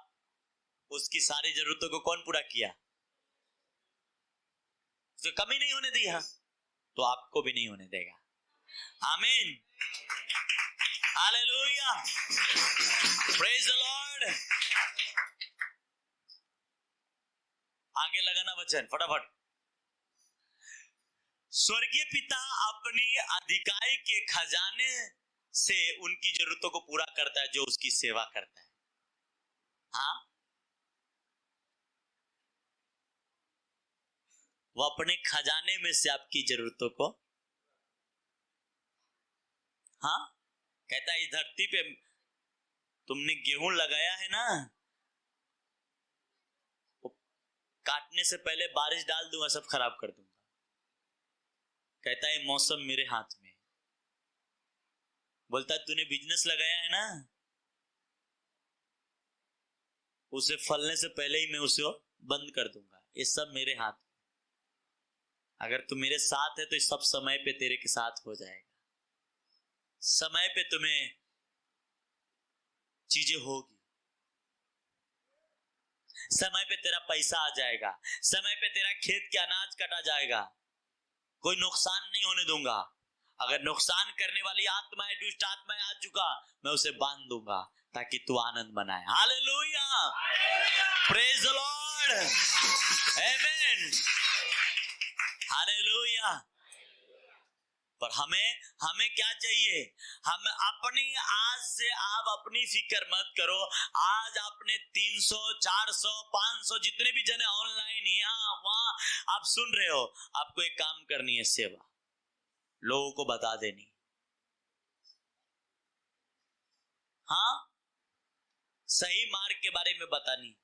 उसकी सारी जरूरतों को कौन पूरा किया? तो कमी नहीं होने दिया, तो आपको भी नहीं होने देगा। आमीन, हालेलुया, प्रेज द लॉर्ड। आगे लगाना वचन फटाफट। स्वर्गीय पिता अपनी अधिकाई के खजाने से उनकी जरूरतों को पूरा करता है जो उसकी सेवा करता है। हाँ, वो अपने खजाने में से आपकी जरूरतों को, हाँ, कहता है इस धरती पे तुमने गेहूं लगाया है ना, काटने से पहले बारिश डाल दूंगा, सब खराब कर दूंगा। कहता है मौसम मेरे हाथ में। बोलता है तूने बिजनेस लगाया है ना, उसे फलने से पहले ही मैं उसे बंद कर दूंगा, ये सब मेरे हाथ में। अगर तू मेरे साथ है तो सब समय पे तेरे के साथ हो जाएगा, समय पे तुम्हें चीजें होगी, समय पे तेरा पैसा आ जाएगा, समय पे तेरा खेत के अनाज कटा जाएगा, कोई नुकसान नहीं होने दूंगा। अगर नुकसान करने वाली आत्माएं, दुष्ट आत्माएं आ चुका, मैं उसे बांध दूंगा ताकि तू आनंद मनाए। Hallelujah, praise the Lord, amen, hallelujah. पर हमें क्या चाहिए? हम अपनी, आज से आप अपनी फिक्र मत करो। आज आपने 300, 400, 500 जितने भी जने ऑनलाइन यहाँ वहां आप सुन रहे हो, आपको एक काम करनी है, सेवा लोगों को बता देनी। हाँ, सही मार्ग के बारे में बतानी।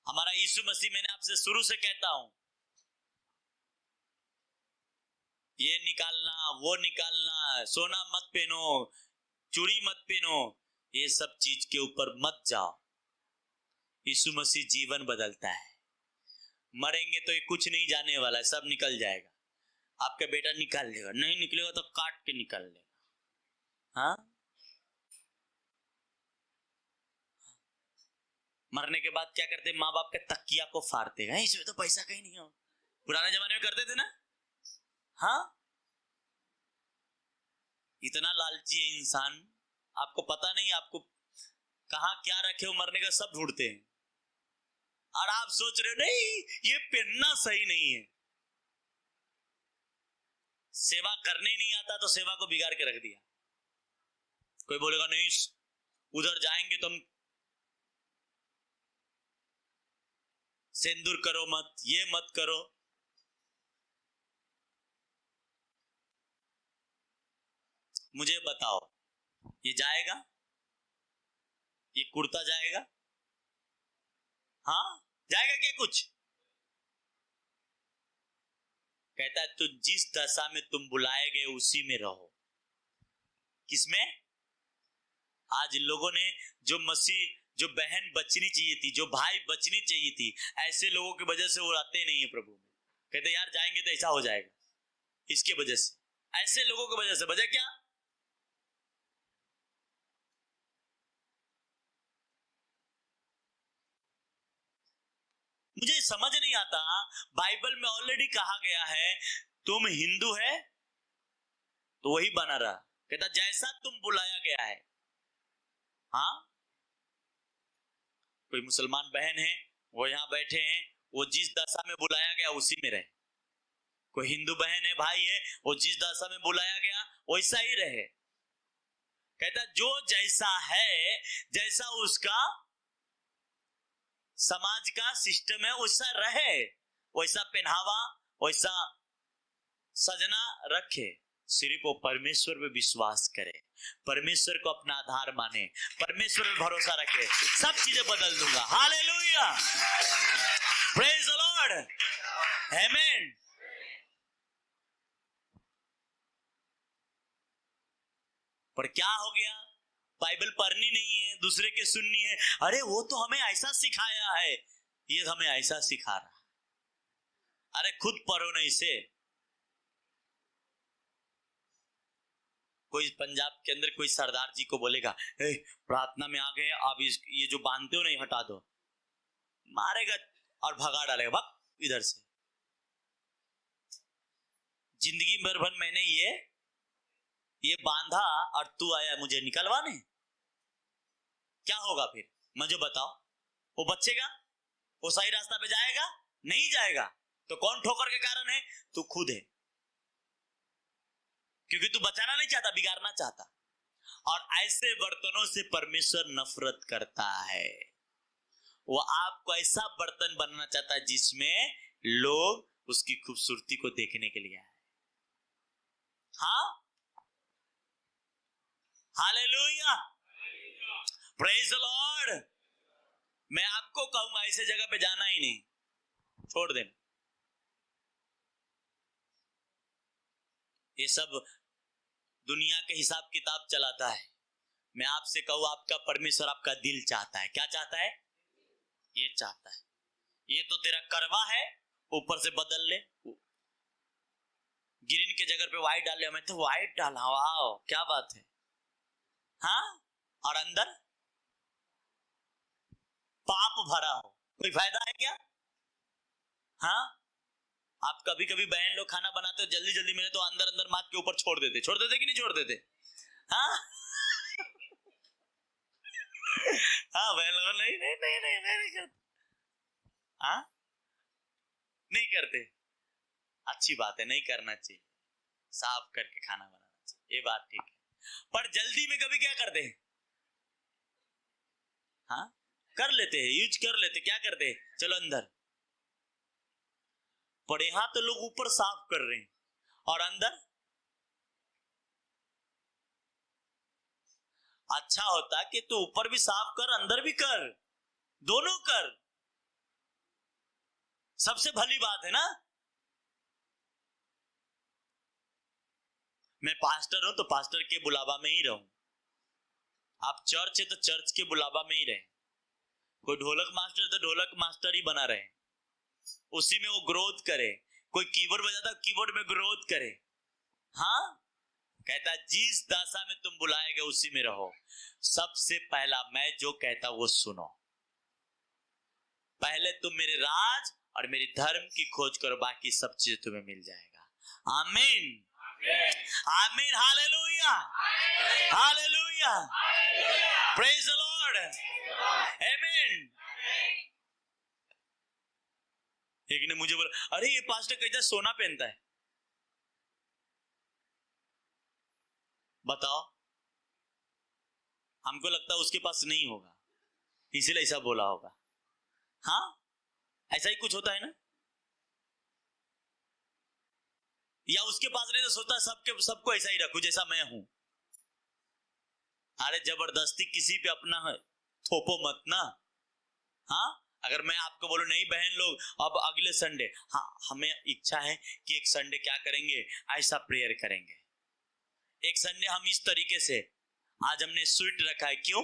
हमारा यीशु मसीह, मैंने आपसे शुरू से कहता हूं, ये निकालना वो निकालना, सोना मत पहनो, चूड़ी मत पहनो, ये सब चीज के ऊपर मत जाओ। यीशु मसीह जीवन बदलता है। मरेंगे तो ये कुछ नहीं जाने वाला है, सब निकल जाएगा। आपका बेटा निकाल लेगा, नहीं निकलेगा तो काट के निकाल लेगा। हाँ, मरने के बाद क्या करते? माँ बाप के तकिया को फाड़ते हैं, इसमें तो पैसा कहीं नहीं हो। पुराने जमाने में करते थे ना। हाँ, इतना लालची है इंसान, आपको पता नहीं आपको कहां क्या रखे हो, मरने का सब ढूंढते हैं। और आप सोच रहे हो नहीं ये पहनना सही नहीं है। सेवा करने नहीं आता तो सेवा को बिगाड़ के रख दिया। कोई बोलेगा नहीं उधर जाएंगे तो हम सिंदूर करो मत, ये मत करो। मुझे बताओ, ये जाएगा? ये कुर्ता जाएगा? हाँ, जाएगा क्या कुछ? कहता है तो जिस दशा में तुम बुलाए गए उसी में रहो। किसमें? आज लोगों ने जो मसीह, जो बहन बचनी चाहिए थी, जो भाई बचनी चाहिए थी, ऐसे लोगों की वजह से वो आते नहीं है प्रभु में। कहते यार जाएंगे तो ऐसा हो जाएगा, इसके वजह से, ऐसे लोगों की वजह से। वजह क्या? मुझे समझ नहीं आता। बाइबल में ऑलरेडी कहा गया है तुम हिंदू है तो वही बना रहा। कहता जैसा तुम बुलाया गया है। हाँ, कोई मुसलमान बहन है, वो यहाँ बैठे हैं, वो जिस दशा में बुलाया गया उसी में रहे। कोई हिंदू बहन है, भाई है, वो जिस दशा में बुलाया गया वैसा ही रहे। कहता जो जैसा है, जैसा उसका समाज का सिस्टम है वैसा रहे, वैसा पहनावा, वैसा सजना रखे। सिर्फ वो परमेश्वर पे विश्वास करे, परमेश्वर को अपना आधार माने, परमेश्वर पे भरोसा रखे, सब चीजें बदल दूंगा। हालेलुया, प्रेज द लॉर्ड, आमेन। पर क्या हो गया? बाइबल पढ़नी नहीं है, दूसरे के सुननी है। अरे वो तो हमें ऐसा सिखाया है, ये हमें ऐसा सिखा रहा। अरे खुद पढ़ो ना इसे। कोई पंजाब के अंदर कोई सरदार जी को बोलेगा प्रार्थना में आ गए, आप ये जो बांधते हो नहीं हटा दो, मारेगा और भगा डालेगा, भाग इधर से। जिंदगी भर मैंने ये बांधा और तू आया मुझे निकलवाने, क्या होगा फिर? मुझे बताओ, वो बचेगा? वो सही रास्ता पे जाएगा? नहीं जाएगा। तो कौन ठोकर के कारण है? तू खुद है, क्योंकि तू बचाना नहीं चाहता, बिगाड़ना चाहता। और ऐसे बर्तनों से परमेश्वर नफरत करता है। वो आपको ऐसा बर्तन बनना चाहता है जिसमें लोग उसकी खूबसूरती को देखने के लिए आए। हाँ, हालेलुया, प्रेज द लॉर्ड। मैं आपको कहूंगा ऐसे जगह पे जाना ही नहीं, छोड़ देना। ये सब दुनिया के हिसाब किताब चलाता है। मैं आपसे कहूं, आपका परमेश्वर आपका दिल चाहता है। क्या चाहता है? ये चाहता है। ये तो तेरा करवा है, ऊपर से बदल ले, ग्रीन के जगह पे व्हाइट डाल ले। मैं तो व्हाइट डाला, वाह क्या बात है। हाँ, और अंदर पाप भरा हो, कोई फायदा है क्या? हाँ, आप कभी कभी बहन लोग खाना बनाते हो, जल्दी जल्दी मिले तो अंदर अंदर मार के ऊपर छोड़ देते कि नहीं छोड़ देते? हाँ हाँ, बहन लोग नहीं नहीं नहीं नहीं नहीं करते। हाँ, नहीं करते, अच्छी बात है, नहीं करना चाहिए, साफ करके खाना बनाना चाहिए, ये बात ठीक है। पर जल्दी में कभी क्या करते हैं? हाँ, कर लेते हैं, यूज कर लेते, क्या करते हैं, चलो अंदर। पर यहां तो लोग ऊपर साफ कर रहे हैं और अंदर। अच्छा होता कि तू ऊपर भी साफ कर, अंदर भी कर, दोनों कर, सबसे भली बात है ना। मैं पास्टर हूं तो पास्टर के बुलावा में ही रहूं। आप चर्च है तो चर्च के बुलावा में ही रहे। कोई ढोलक मास्टर तो ढोलक मास्टर ही बना रहे, उसी में वो ग्रोथ करे। कोई कीबोर्ड बजाता कीबोर्ड में ग्रोथ करे। हाँ, कहता जिस दशा में तुम बुलाए गए उसी में रहो। सबसे पहला मैं जो कहता वो सुनो। पहले तुम मेरे राज और मेरी धर्म की खोज करो, बाकी सब चीज तुम्हें मिल जाएगा। आमीन आमीन, hallelujah hallelujah, praise the Lord, आमीन। एक ने मुझे बोला, अरे ये पास्टर कैसा सोना पहनता है, बताओ। हमको लगता है उसके पास नहीं होगा, इसीलिए ऐसा बोला होगा। हाँ, ऐसा ही कुछ होता है ना। या उसके पास नहीं तो सोचता सबको ऐसा ही रखूं जैसा मैं हूं। अरे जबरदस्ती किसी पे अपना थोपो मत ना। हाँ, अगर मैं आपको बोलूं नहीं बहन लोग अब अगले संडे, हाँ हमें इच्छा है कि एक संडे क्या करेंगे, ऐसा प्रेयर करेंगे। एक संडे हम इस तरीके से, आज हमने स्वीट रखा है, क्यों?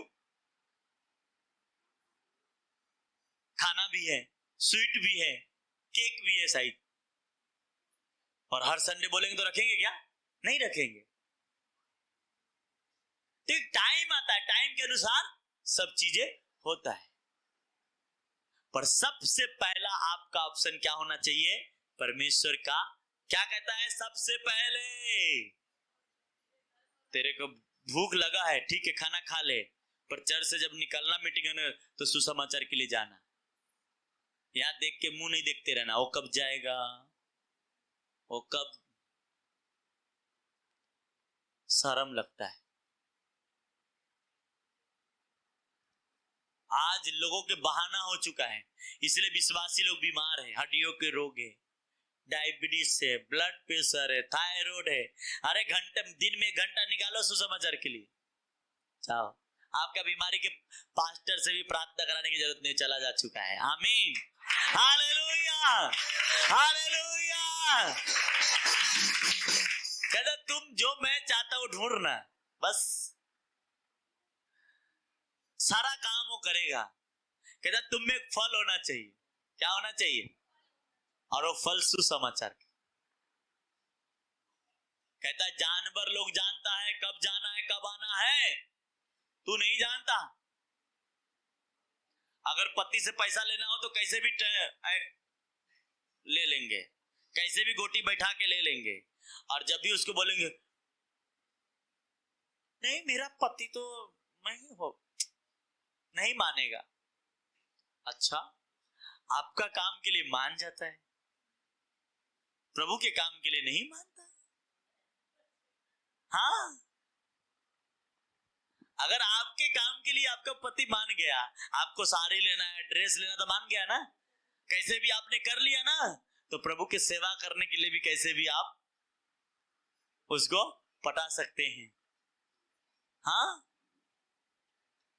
खाना भी है, स्वीट भी है, केक भी है शायद। और हर संडे बोलेंगे तो रखेंगे क्या? नहीं रखेंगे। तो एक टाइम आता है, टाइम के अनुसार सब चीजें होता है। पर सबसे पहला आपका ऑप्शन क्या होना चाहिए? परमेश्वर का क्या कहता है? सबसे पहले तेरे को भूख लगा है, ठीक है खाना खा ले, पर चर्च से जब निकलना मीटिंग है तो सुसमाचार के लिए जाना। यहां देख के मुंह नहीं देखते रहना, वो कब जाएगा, वो कब। शर्म लगता है। आज लोगों के बहाना हो चुका है, इसलिए विश्वासी लोग बीमार हैं, हड्डियों के रोग है, डायबिटीज है, ब्लड प्रेशर है, थायराइड है। अरे घंटे दिन में घंटा निकालो सुसमाचार के लिए, जाओ। आपका बीमारी के पास्टर से भी प्रार्थना कराने की जरूरत नहीं, चला जा चुका है। आमीन, हालेलुया हालेलुया। कहता तुम जो मैं चाहता हूं ढूंढना, बस सारा काम वो करेगा। कहता तुम में फल होना चाहिए, क्या होना चाहिए? और वो फल सुसमाचार। कहता जानवर लोग जानता है कब जाना है कब आना है, तू नहीं जानता। अगर पति से पैसा लेना हो तो कैसे भी ले लेंगे, कैसे भी गोटी बैठा के ले लेंगे। और जब भी उसको बोलेंगे नहीं मेरा पति तो नहीं हो, नहीं मानेगा। अच्छा, आपका काम के लिए मान जाता है, प्रभु के काम के लिए नहीं मानता। हाँ, अगर आपके काम के लिए आपका पति मान गया, आपको साड़ी लेना है, ड्रेस लेना, तो मान गया ना, कैसे भी आपने कर लिया ना, तो प्रभु की सेवा करने के लिए भी कैसे भी आप उसको पटा सकते हैं। हाँ,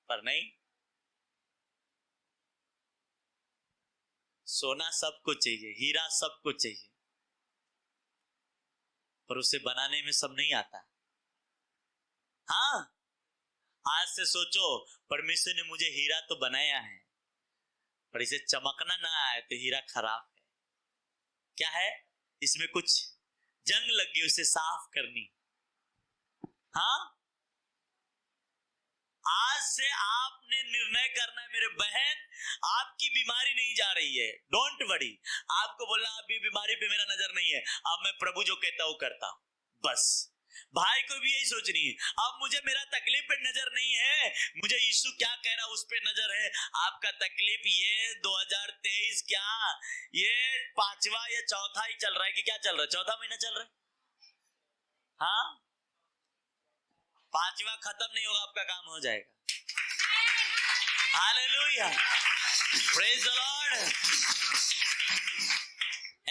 पर नहीं, सोना सब कुछ चाहिए, हीरा सब कुछ चाहिए, पर उसे बनाने में सब नहीं आता। हाँ, आज से सोचो, परमेश्वर ने मुझे हीरा तो बनाया है, पर इसे चमकना ना आए तो हीरा खराब है। क्या है इसमें? कुछ जंग लग गई, उसे साफ करनी। हाँ, आज से आपने निर्णय करना है, मेरे बहन, आपकी बीमारी नहीं जा रही है, डोंट वरी। आपको बोलना अब ये बीमारी पे मेरा नजर नहीं है, अब मैं प्रभु जो कहता हूं करता हूं, बस। भाई को भी यही सोचनी है, अब मुझे मेरा तकलीफ पे नजर नहीं है, मुझे यीशु क्या कह रहा है उस पे नजर है। आपका तकलीफ ये 2023 क्या ये 5वां या चौथा ही चल रहा है कि क्या चल रहा है? चौथा महीना चल रहा है। हाँ, 5वां खत्म नहीं होगा, आपका काम हो जाएगा। हालेलुया, प्रेज द लॉर्ड,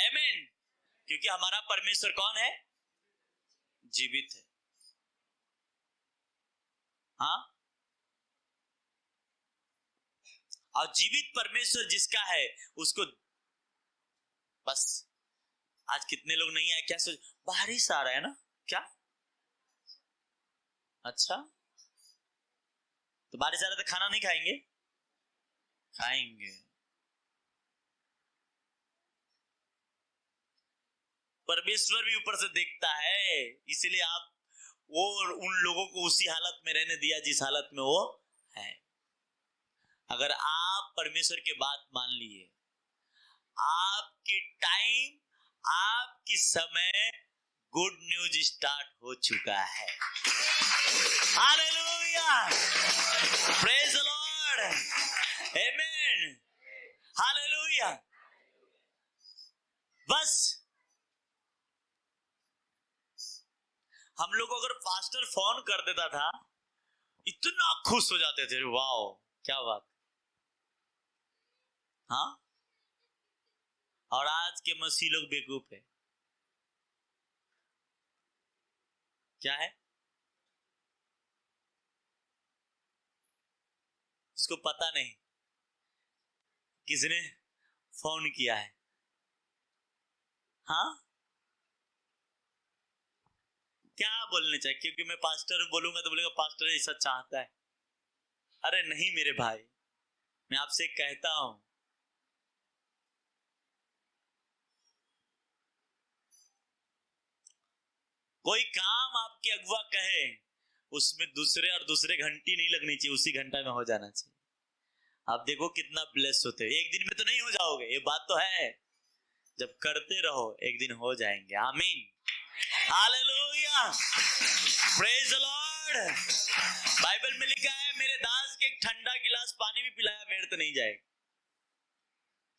आमीन। क्योंकि हमारा परमेश्वर कौन है? जीवित है। हाँ, और जीवित परमेश्वर जिसका है उसको बस। आज कितने लोग नहीं आए, क्या सोच, बारिश आ रहा है ना, क्या अच्छा, तो बारिश आ रहा है तो खाना नहीं खाएंगे? खाएंगे। परमेश्वर भी ऊपर से देखता है, इसलिए आप वो उन लोगों को उसी हालत में रहने दिया जिस हालत में वो है। अगर आप परमेश्वर की बात मान लिए, आपकी टाइम, आपकी समय, गुड न्यूज स्टार्ट हो चुका है। हालेलुया, प्रेज द लॉर्ड, आमीन, हालेलुया। बस हम लोग अगर पास्टर फोन कर देता था, इतना खुश हो जाते थे, वाओ क्या बात। हाँ, और आज के मसीह लोग बेवकूफ है। क्या है? उसको पता नहीं किसने फोन किया है। हाँ, क्या बोलने चाहिए? क्योंकि मैं पास्टर बोलूंगा तो बोलेगा पास्टर ऐसा चाहता है। अरे नहीं मेरे भाई, मैं आपसे कहता हूं, कोई काम आपके अगुआ कहे, उसमें दूसरे और दूसरे घंटी नहीं लगनी चाहिए, उसी घंटा में हो जाना चाहिए। आप देखो कितना ब्लेस होते हैं। एक दिन में तो नहीं हो जाओगे, ये बात तो है, जब करते रहो एक दिन हो जाएंगे। आमीन, hallelujah, praise the Lord. Bible में लिखा है, मेरे दास के एक ठंडा गिलास पानी भी पिलाया व्यर्थ नहीं जाएगा।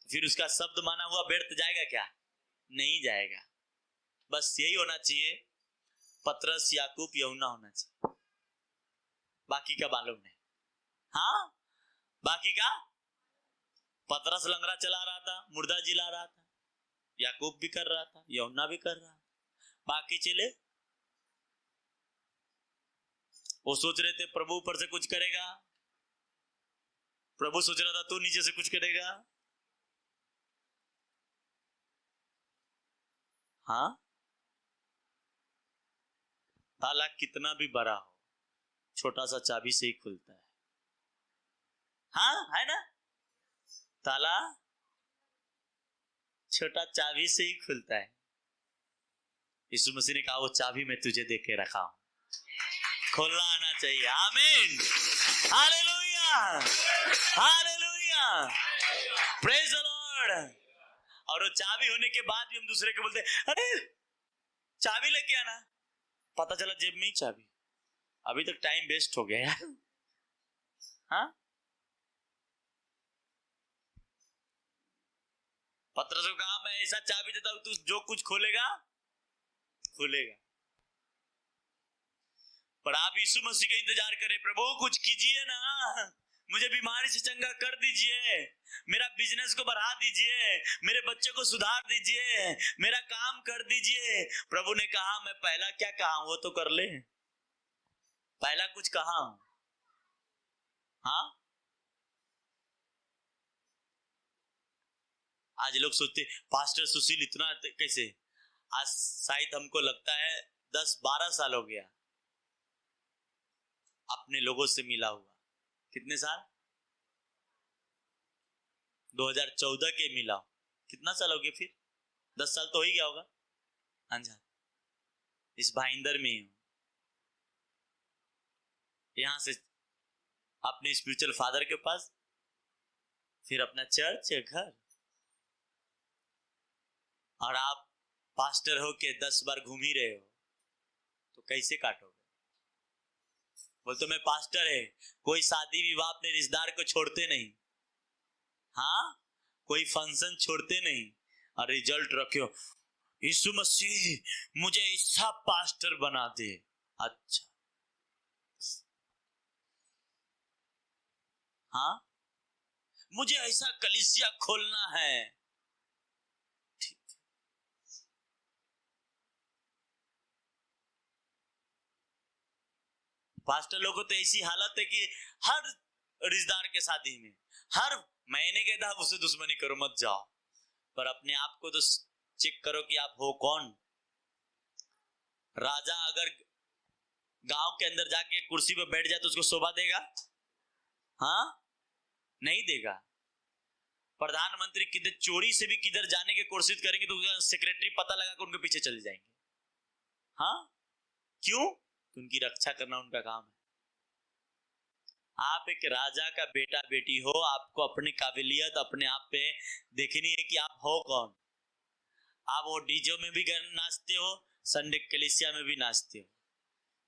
फिर उसका शब्द माना हुआ व्यर्थ जाएगा क्या? नहीं जाएगा। बस यही होना चाहिए, पतरस, याकूब, यूहन्ना होना चाहिए, बाकी का मालूम नहीं। हाँ, बाकी का, पतरस लंगड़ा चला रहा था, मुर्दा जिला रहा था, याकूब भी कर रहा था, यूहन्ना भी कर रहा था, बाकी चले वो सोच रहे थे प्रभु ऊपर से कुछ करेगा, प्रभु सोच रहा था तू नीचे से कुछ करेगा। हाँ, ताला कितना भी बड़ा हो, छोटा सा चाबी से ही खुलता है। हाँ, है ना, ताला छोटा चाबी से ही खुलता है। यीशु मसीह ने कहा वो चाबी मैं तुझे दे के रखा हूं, खोलना आना चाहिए। आमीन, hallelujah, hallelujah, praise the Lord. और वो चाबी होने के बाद भी हम दूसरे को बोलते अरे चाबी लेके आना, पता चला जेब में ही चाबी। अभी तक टाइम वेस्ट हो गया यार। हाँ, पतरस को कहा मैं ऐसा चाबी देता हूं तू जो कुछ खोलेगा खुलेगा। पर आप यीशु मसीह का इंतजार करें, प्रभु कुछ कीजिए ना, मुझे बीमारी से चंगा कर दीजिए, मेरा बिजनेस को बढ़ा दीजिए, मेरे बच्चे को सुधार दीजिए, मेरा काम कर दीजिए। प्रभु ने कहा मैं पहला क्या कहा वो तो कर ले, पहला कुछ कहा। हाँ, आज लोग सोचते पास्टर सुशील इतना कैसे, आज शायद हमको लगता है 10-12 साल हो गया अपने लोगों से मिला हुआ। कितने साल? 2014 के मिला, कितना साल हो गया? फिर 10 साल तो हो ही गया होगा। अंजा इस भाईंदर में हूं, यहां से अपने स्पिरिचुअल फादर के पास, फिर अपना चर्च या घर, और आप पास्टर हो के 10 बार घूम ही रहे हो तो कैसे काटोगे? बोल तो मैं पास्टर है, कोई शादी विवाह अपने रिश्तेदार को छोड़ते नहीं, हाँ कोई फंक्शन छोड़ते नहीं, और रिजल्ट रखो यीशु मसीह मुझे ऐसा पास्टर बना दे। अच्छा हाँ, मुझे ऐसा कलीसिया खोलना है। पास्टर लोगों को तो ऐसी हालत है कि हर रिश्तेदार के शादी में हर महीने के बाद उससे दुश्मनी करो, मत जाओ, पर अपने आप को तो चेक करो कि आप हो कौन। राजा अगर गांव के अंदर जाके कुर्सी पे बैठ जाए तो उसको शोभा देगा? हाँ नहीं देगा। प्रधानमंत्री किधर चोरी से भी किधर जाने की कोशिश करेंगे तो सेक्रेटरी पता लगा कर उनके पीछे चले जाएंगे। हाँ क्यों? उनकी रक्षा करना उनका काम है। आप एक राजा का बेटा बेटी हो, आपको अपनी काबिलियत अपने आप पे देखनी है कि आप हो कौन। आप वो डीजे में भी नाचते हो, संडे कलीसिया में भी नाचते हो,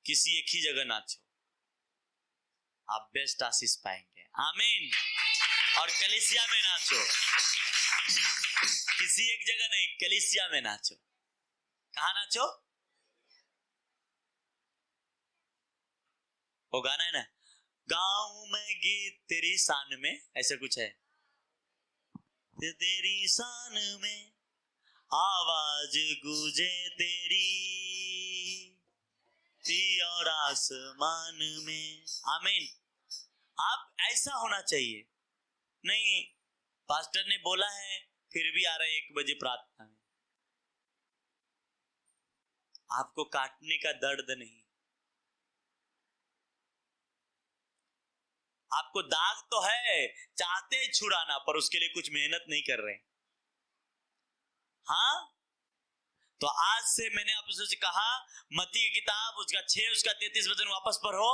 किसी एक ही जगह नाचो, आप बेस्ट आशीष पाएंगे। आमीन। और कलीसिया में नाचो, किसी एक जगह नहीं, कलीसिया में नाचो। कहाँ नाचो? वो गाना है ना, गाँव में गीत तेरी शान में, ऐसा कुछ है, तेरी शान में आवाज गूंजे तेरी और आसमान में। आमीन। आप ऐसा होना चाहिए। नहीं पास्टर ने बोला है फिर भी आ रहे 1 बजे प्रार्थना में, आपको काटने का दर्द नहीं, आपको दाग तो है, चाहते हैं छुड़ाना, पर उसके लिए कुछ मेहनत नहीं कर रहे। हाँ तो आज से मैंने आपसे कहा मत्ती की किताब उसका 6 उसका 33 वचन वापस पढ़ो।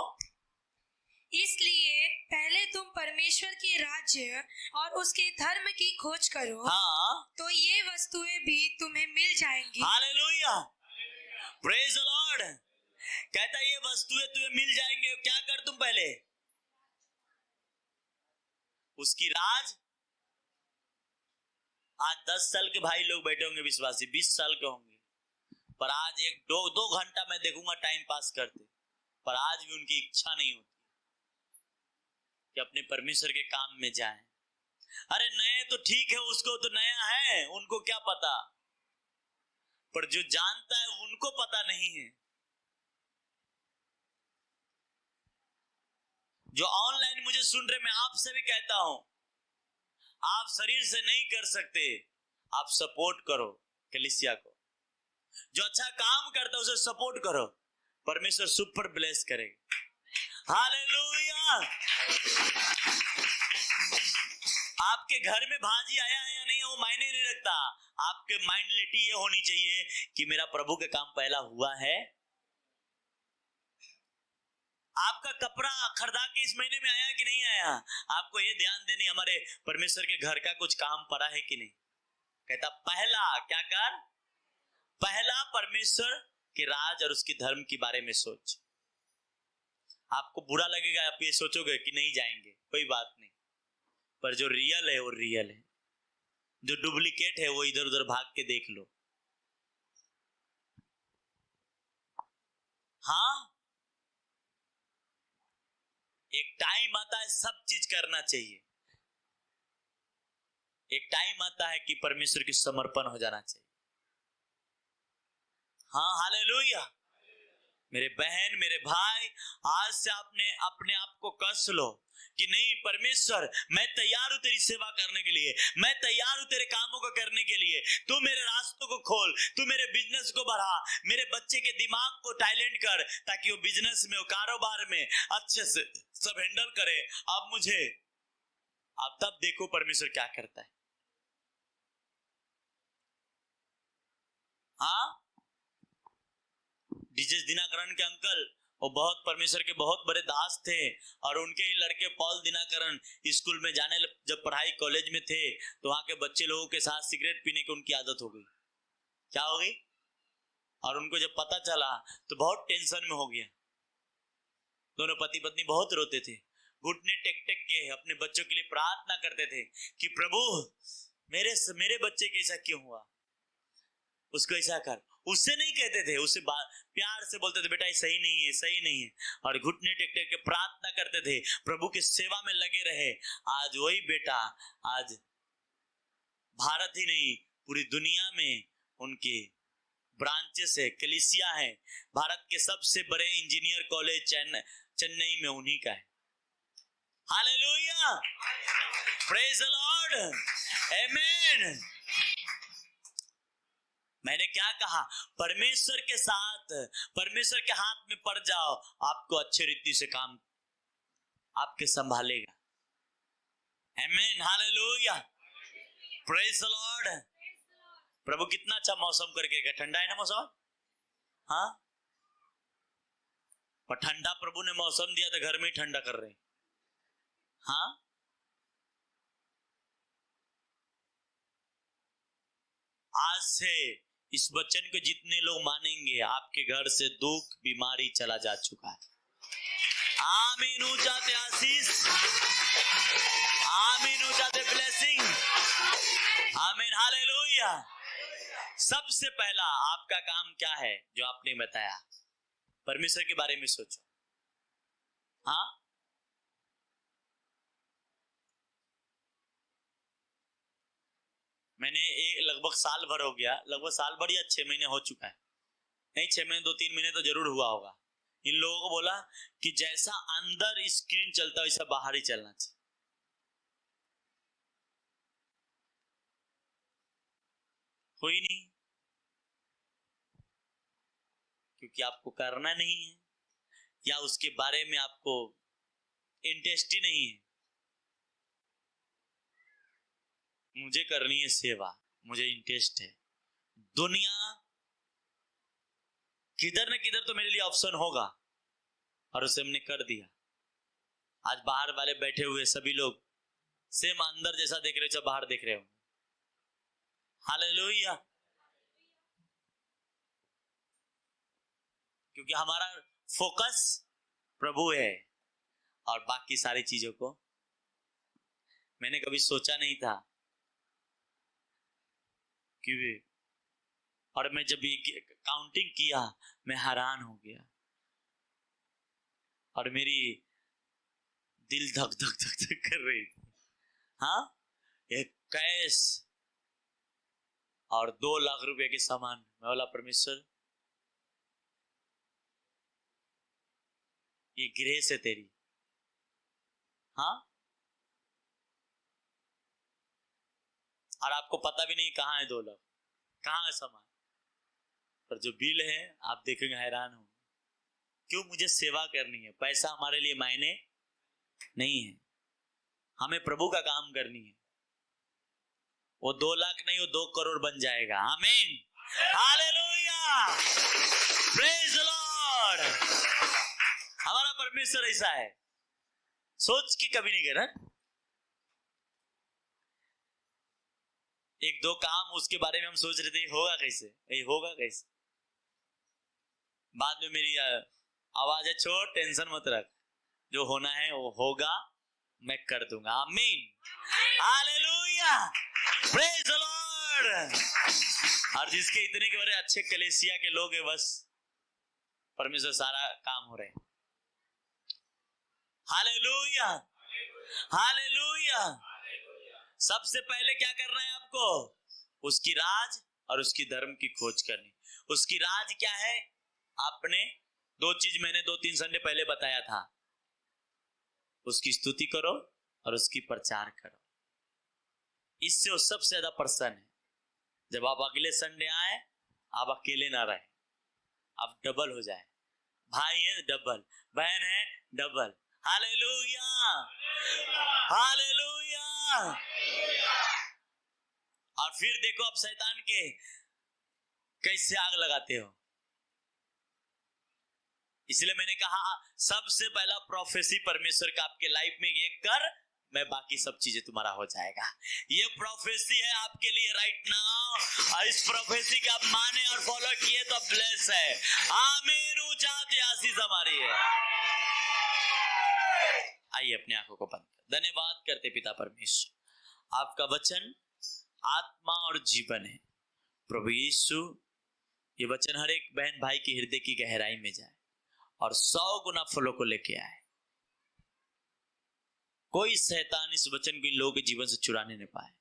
इसलिए पहले तुम परमेश्वर के राज्य और उसके धर्म की खोज करो, हाँ तो ये वस्तुएं भी तुम्हें मिल जाएंगी। Hallelujah, praise the Lord. कहता ये वस्तुएं तुम्हें मिल जाएंगे। क्या कर तुम पहले? उसकी राज। आज 10 साल के भाई लोग बैठे होंगे विश्वासी, 20 साल के होंगे, पर आज 1-2 घंटा मैं देखूंगा टाइम पास करते, पर आज भी उनकी इच्छा नहीं होती कि अपने परमेश्वर के काम में जाएं। अरे नए तो ठीक है, उसको तो नया है, उनको क्या पता, पर जो जानता है उनको पता नहीं है। जो ऑनलाइन मुझे सुन रहे, मैं आपसे भी कहता हूं, आप शरीर से नहीं कर सकते, आप सपोर्ट करो कलीसिया को। जो अच्छा काम करता है उसे सपोर्ट करो, परमेश्वर सुपर ब्लेस करेगा। हालेलुया। आपके घर में भाजी आया है या नहीं वो मायने नहीं रखता, आपके माइंडलिटी ये होनी चाहिए कि मेरा प्रभु के काम पहला हुआ है। आपका कपड़ा खरीदा के इस महीने में आया कि नहीं आया, आपको ये ध्यान देनी हमारे परमेश्वर के घर का कुछ काम पड़ा है कि नहीं। कहता पहला क्या कर, पहला परमेश्वर के राज और उसके धर्म के बारे में सोच। आपको बुरा लगेगा, आप ये सोचोगे कि नहीं जाएंगे, कोई बात नहीं, पर जो रियल है वो रियल है। जो डुप्लीकेट है वो इधर उधर भाग के देख लो। हाँ, एक टाइम आता है सब चीज करना चाहिए। एक टाइम आता है कि परमेश्वर की समर्पण हो जाना चाहिए। हाँ, हालेलुया। मेरे बहन, मेरे भाई, आज से आपने अपने आप को कस लो कि नहीं परमेश्वर, मैं तैयार हूं तेरी सेवा करने के लिए, मैं तैयार हूं तेरे कामों को करने के लिए। तू मेरे रास्तों को खोल, तू मेरे बिजनेस को बढ़ा, मेरे बच्चे के दिमाग को टैलेंट कर, ताकि वो बिजनेस में, वो कारोबार में अच्छे से सब हैंडल करे। अब मुझे, अब तब देखो परमेश्वर क्या करता है। हाँ, डीजे दिनाकरण के अंकल, वो बहुत परमेश्वर के बहुत बड़े दास थे, और उनके ही लड़के पॉल दिनाकरण स्कूल में जाने, जब पढ़ाई कॉलेज में थे तो वहां के बच्चे लोगों के साथ सिगरेट पीने की उनकी आदत हो गई। क्या हो गई? और उनको जब पता चला तो बहुत टेंशन में हो गया। दोनों पति पत्नी बहुत रोते थे, घुटने टेक टेक के अपने बच्चों के लिए प्रार्थना करते थे कि प्रभु मेरे बच्चे के ऐसा क्यों हुआ, उसको ऐसा कर। उससे नहीं कहते थे, उससे प्यार से बोलते थे बेटा ये सही नहीं है, सही नहीं है, और घुटने टेक टेक के प्रार्थना करते थे, प्रभु की सेवा में लगे रहे। आज वही बेटा आज भारत ही नहीं पूरी दुनिया में उनके ब्रांचेस है, कलीसिया है। भारत के सबसे बड़े इंजीनियर कॉलेज चेन्नई में उन्हीं का है। हालेलुया, प्रेज द लॉर्ड, आमीन। मैंने क्या कहा? परमेश्वर के साथ, परमेश्वर के हाथ में पड़ जाओ, आपको अच्छे रीति से काम आपके संभालेगा। आमीन, हालेलुया, प्रेज द लॉर्ड। प्रभु कितना अच्छा मौसम करके गया, ठंडा है ना मौसम? हाँ, पर ठंडा प्रभु ने मौसम दिया तो घर में ही ठंडा कर रहे हैं। हाँ, आज से इस वचन को जितने लोग मानेंगे, आपके घर से दुख बीमारी चला जा चुका है। आमीन, ऊंचाते आशीष, आमीन, ऊंचाते ब्लेसिंग, आमीन, हालेलुया। सबसे पहला आपका काम क्या है जो आपने बताया? परमेश्वर के बारे में सोचो। हाँ, मैंने लगभग साल भर हो गया, लगभग साल भर या 6 महीने हो चुका है, नहीं 6 महीने 2-3 महीने तो जरूर हुआ होगा। इन लोगों को बोला कि जैसा अंदर स्क्रीन चलता है वैसा बाहर ही चलना चाहिए। कोई नहीं, क्योंकि आपको करना नहीं है या उसके बारे में आपको इंटरेस्ट ही नहीं है। मुझे करनी है सेवा, मुझे इंटरेस्ट है। दुनिया किधर न किधर तो मेरे लिए ऑप्शन होगा, और उसे हमने कर दिया। आज बाहर वाले बैठे हुए सभी लोग सेम अंदर जैसा देख रहे हो, बाहर देख रहे हो। हालेलुया, क्योंकि हमारा फोकस प्रभु है, और बाकी सारी चीजों को मैंने कभी सोचा नहीं था कि, और मैं जब ये काउंटिंग किया मैं हैरान हो गया, और मेरी दिल धक धक धक धक कर रही थी। हाँ, एक कैश और 2 लाख रुपए के सामान। मैं बोला परमेश्वर ये ग्रेस है तेरी। हाँ, और आपको पता भी नहीं कहाँ है 2 लाख, कहाँ है सामान, पर जो बिल है आप देखेंगे हैरान हो। क्यों? मुझे सेवा करनी है, पैसा हमारे लिए मायने नहीं है, हमें प्रभु का काम करनी है। वो 2 लाख नहीं, वो 2 करोड़ बन जाएगा। आमीन, हालेलुया, प्रेज द लॉर्ड। हमारा परमेश्वर ऐसा है, सोच के कभी नहीं करना। 1-2 काम उसके बारे में हम सोच रहे थे होगा कैसे, ये होगा कैसे। बाद में मेरी आवाज है, छोड़ टेंशन मत रख, जो होना है वो होगा, मैं कर दूंगा। आमीन, हालेलुया, प्रेज द लॉर्ड। और जिसके इतने के बड़े अच्छे कलेसिया के लोग हैं, बस परमेश्वर सारा काम हो रहे हैं। Hallelujah, hallelujah. सबसे पहले क्या करना है आपको? उसकी राज और उसकी धर्म की खोज करनी। उसकी राज क्या है? आपने दो चीज मैंने 2-3 संडे पहले बताया था। उसकी स्तुति करो और उसकी प्रचार करो। इससे वो सबसे ज्यादा प्रसन्न है। जब आप अगले संडे आए, आप अकेले ना रहे, आप डबल हो जाए। भाई है डबल, बहन है डबल। Hallelujah, hallelujah. और फिर देखो आप शैतान के कैसे आग लगाते हो। इसलिए मैंने कहा सबसे पहला प्रोफेसी परमेश्वर का आपके लाइफ में ये कर, मैं बाकी सब चीजें तुम्हारा हो जाएगा। ये प्रोफेसी है आपके लिए राइट नाउ। और इस प्रोफेसी का आप माने और फॉलो किए तो ब्लेस है। आमीन। ऊंचा आशीष हमारी है। आइए अपनी आंखों को बंद कर धन्यवाद करते पिता परमेश्वर, आपका वचन आत्मा और जीवन है। प्रभु यीशु, ये वचन हर एक बहन भाई के हृदय की गहराई में जाए और 100 गुना फलों को लेके आए। कोई शैतान इस वचन को इन लोगों के जीवन से चुराने नहीं पाए।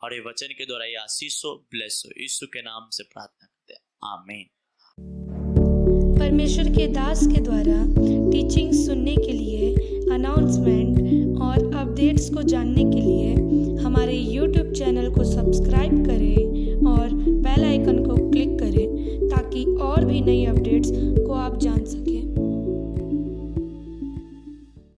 और ये वचन के द्वारा ये आशीष हो, ब्लेस हो। यीशु के नाम से प्रार्थना करते हैं, आमीन। परमेश्वर के दास के द्वारा टीचिंग सुनने के लिए, अनाउंसमेंट और अपडेट्स को जानने के लिए हमारे YouTube चैनल को सब्सक्राइब करें और बेल आइकन को क्लिक करें ताकि और भी नई अपडेट्स को आप जान सकें।